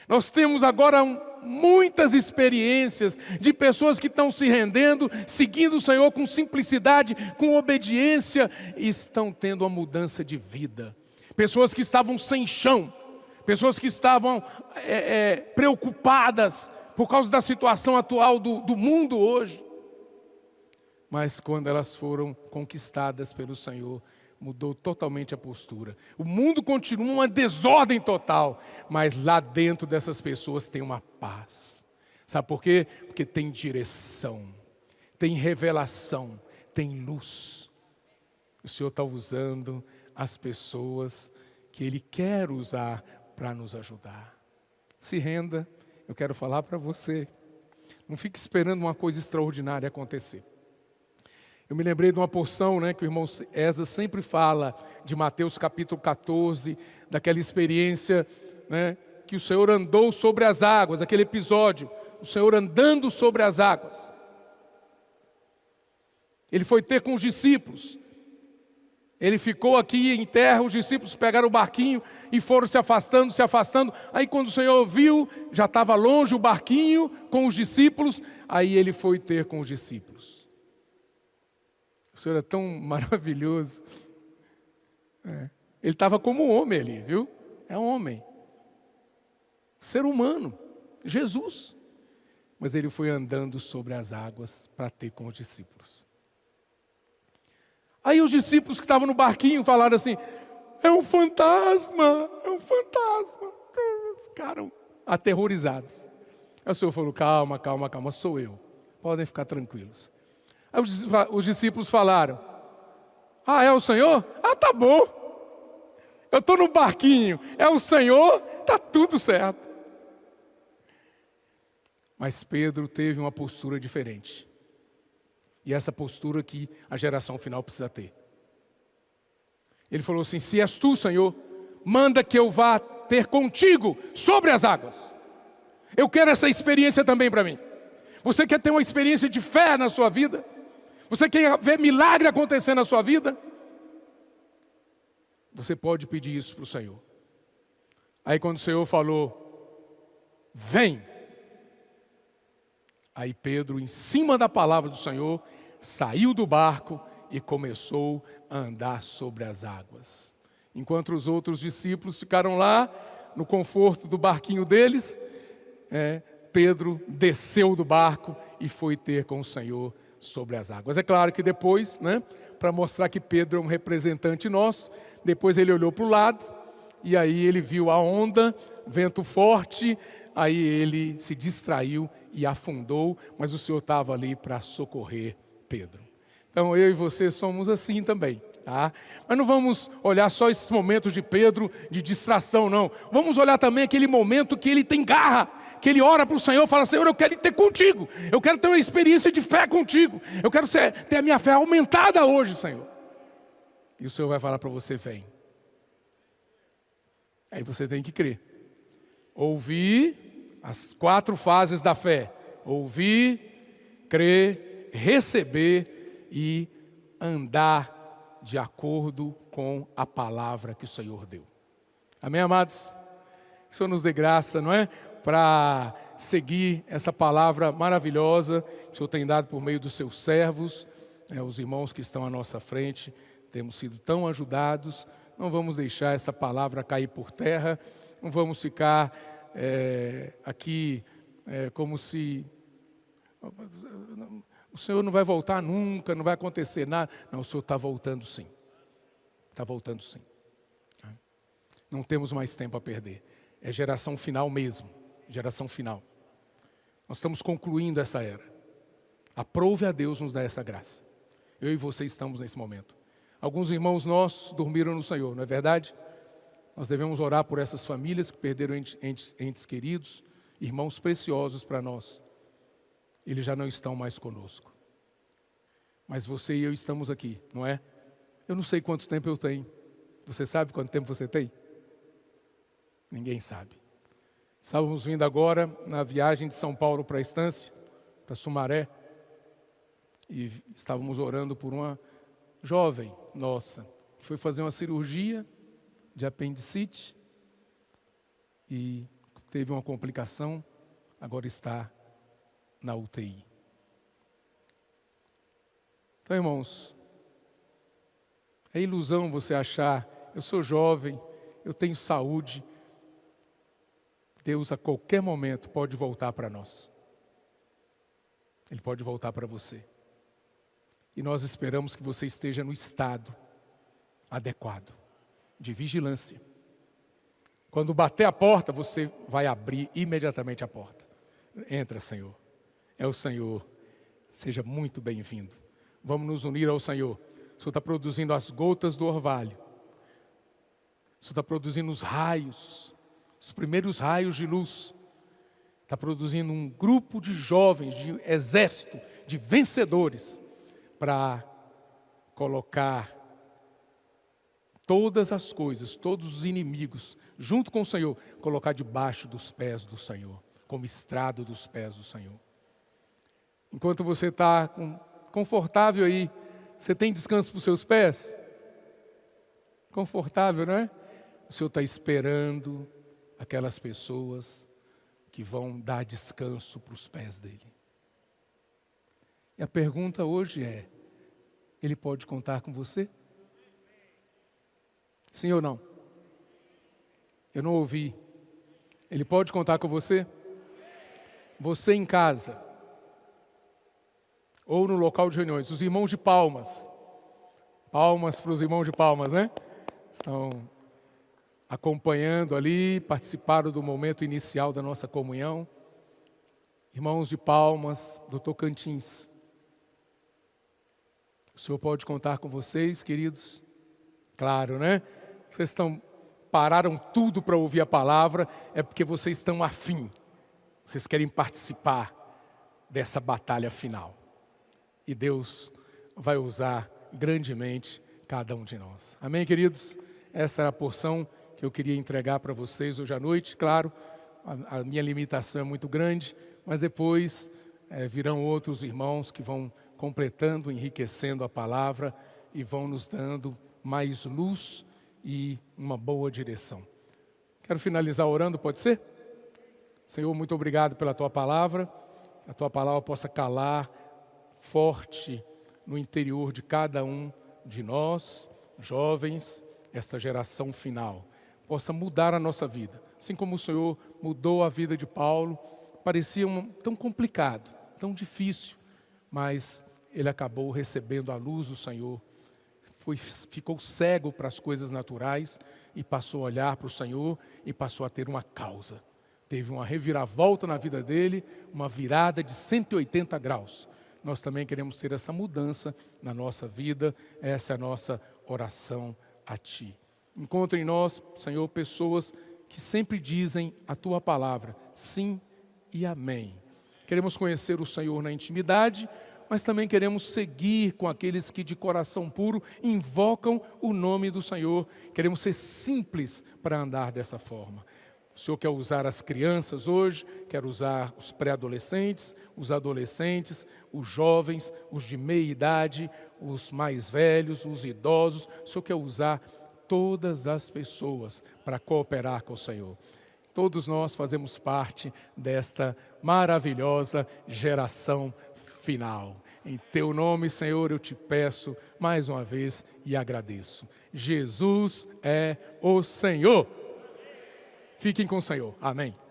Nós temos agora muitas experiências de pessoas que estão se rendendo, seguindo o Senhor com simplicidade, com obediência, e estão tendo uma mudança de vida. Pessoas que estavam sem chão, pessoas que estavam preocupadas por causa da situação atual do mundo hoje. Mas quando elas foram conquistadas pelo Senhor, mudou totalmente a postura. O mundo continua uma desordem total, mas lá dentro dessas pessoas tem uma paz. Sabe por quê? Porque tem direção, tem revelação, tem luz. O Senhor está usando as pessoas que Ele quer usar para nos ajudar. Se renda, eu quero falar para você. Não fique esperando uma coisa extraordinária acontecer. Eu me lembrei de uma porção, que o irmão Esdras sempre fala, de Mateus capítulo 14, daquela experiência, que o Senhor andou sobre as águas, aquele episódio, o Senhor andando sobre as águas. Ele foi ter com os discípulos. Ele ficou aqui em terra, os discípulos pegaram o barquinho e foram se afastando. Aí quando o Senhor viu, já estava longe o barquinho com os discípulos, aí ele foi ter com os discípulos. O Senhor é tão maravilhoso. Ele estava como um homem ali, viu? É um homem. Ser humano. Jesus. Mas ele foi andando sobre as águas para ter com os discípulos. Aí os discípulos que estavam no barquinho falaram assim, é um fantasma, é um fantasma. Ficaram aterrorizados. Aí o Senhor falou, calma, sou eu. Podem ficar tranquilos. Aí os discípulos falaram, é o Senhor? Tá bom. Eu estou no barquinho, é o Senhor, está tudo certo. Mas Pedro teve uma postura diferente. E essa postura que a geração final precisa ter. Ele falou assim, se és tu, Senhor, manda que eu vá ter contigo sobre as águas. Eu quero essa experiência também para mim. Você quer ter uma experiência de fé na sua vida? Você quer ver milagre acontecer na sua vida? Você pode pedir isso para o Senhor. Aí quando o Senhor falou, vem. Aí Pedro, em cima da palavra do Senhor, saiu do barco e começou a andar sobre as águas. Enquanto os outros discípulos ficaram lá, no conforto do barquinho deles, Pedro desceu do barco e foi ter com o Senhor sobre as águas. É claro que depois, para mostrar que Pedro é um representante nosso, depois ele olhou para o lado, e aí ele viu a onda, vento forte, aí ele se distraiu e afundou, mas o Senhor estava ali para socorrer Pedro. Então eu e você somos assim também, tá? Mas não vamos olhar só esses momentos de Pedro de distração, não. Vamos olhar também aquele momento que ele tem garra, que ele ora para o Senhor e fala: Senhor, eu quero ir ter contigo, eu quero ter uma experiência de fé contigo, eu quero ter a minha fé aumentada hoje, Senhor. E o Senhor vai falar para você: vem. Aí você tem que crer. Ouvir as 4 fases da fé: ouvir, crer, receber e andar de acordo com a palavra que o Senhor deu. Amém, amados? Que o Senhor nos dê graça, não é? Para seguir essa palavra maravilhosa que o Senhor tem dado por meio dos seus servos, os irmãos que estão à nossa frente. Temos sido tão ajudados. Não vamos deixar essa palavra cair por terra. Não vamos ficar aqui como se o Senhor não vai voltar nunca, não vai acontecer nada. Não, o Senhor está voltando sim. Está voltando sim. Não temos mais tempo a perder. É geração final mesmo. Geração final. Nós estamos concluindo essa era. Aprove a Deus nos dar essa graça. Eu e você estamos nesse momento. Alguns irmãos nossos dormiram no Senhor, não é verdade? Nós devemos orar por essas famílias que perderam entes queridos, irmãos preciosos para nós. Eles já não estão mais conosco. Mas você e eu estamos aqui, não é? Eu não sei quanto tempo eu tenho. Você sabe quanto tempo você tem? Ninguém sabe. Estávamos vindo agora na viagem de São Paulo para a Estância, para Sumaré, e estávamos orando por uma jovem nossa, que foi fazer uma cirurgia de apendicite e teve uma complicação, agora está na UTI. Então, irmãos, é ilusão você achar: eu sou jovem, eu tenho saúde. Deus a qualquer momento pode voltar para nós. Ele pode voltar para você. E nós esperamos que você esteja no estado adequado, de vigilância. Quando bater a porta, você vai abrir imediatamente a porta. Entra, Senhor. É o Senhor. Seja muito bem-vindo. Vamos nos unir ao Senhor. O Senhor está produzindo as gotas do orvalho. O Senhor está produzindo os raios, os primeiros raios de luz. Está produzindo um grupo de jovens, de exército, de vencedores, para colocar todas as coisas, todos os inimigos, junto com o Senhor, colocar debaixo dos pés do Senhor, como estrado dos pés do Senhor. Enquanto você está confortável aí, você tem descanso para os seus pés? Confortável, não é? O Senhor está esperando aquelas pessoas que vão dar descanso para os pés dele. E a pergunta hoje é: ele pode contar com você? Sim ou não? Eu não ouvi. Ele pode contar com você? Você em casa, ou no local de reuniões, os irmãos de Palmas. Palmas para os irmãos de Palmas, né? Estão acompanhando ali, participaram do momento inicial da nossa comunhão. Irmãos de Palmas, do Tocantins. O Senhor pode contar com vocês, queridos? Claro, né? Vocês pararam tudo para ouvir a palavra, é porque vocês estão afim. Vocês querem participar dessa batalha final. E Deus vai usar grandemente cada um de nós. Amém, queridos? Essa era a porção que eu queria entregar para vocês hoje à noite. Claro, a minha limitação é muito grande, mas depois virão outros irmãos que vão completando, enriquecendo a palavra e vão nos dando mais luz e uma boa direção. Quero finalizar orando, pode ser? Senhor, muito obrigado pela Tua palavra. A Tua palavra possa calar forte no interior de cada um de nós, jovens, esta geração final. Possa mudar a nossa vida. Assim como o Senhor mudou a vida de Paulo, parecia tão complicado, tão difícil, mas ele acabou recebendo a luz do Senhor. Ficou cego para as coisas naturais e passou a olhar para o Senhor e passou a ter uma causa. Teve uma reviravolta na vida dele, uma virada de 180 graus. Nós também queremos ter essa mudança na nossa vida, essa é a nossa oração a Ti. Encontre em nós, Senhor, pessoas que sempre dizem a Tua palavra, sim e amém. Queremos conhecer o Senhor na intimidade, mas também queremos seguir com aqueles que de coração puro invocam o nome do Senhor. Queremos ser simples para andar dessa forma. O Senhor quer usar as crianças hoje, quer usar os pré-adolescentes, os adolescentes, os jovens, os de meia idade, os mais velhos, os idosos. O Senhor quer usar todas as pessoas para cooperar com o Senhor. Todos nós fazemos parte desta maravilhosa geração final. Em teu nome, Senhor, eu te peço mais uma vez e agradeço. Jesus é o Senhor. Fiquem com o Senhor. Amém.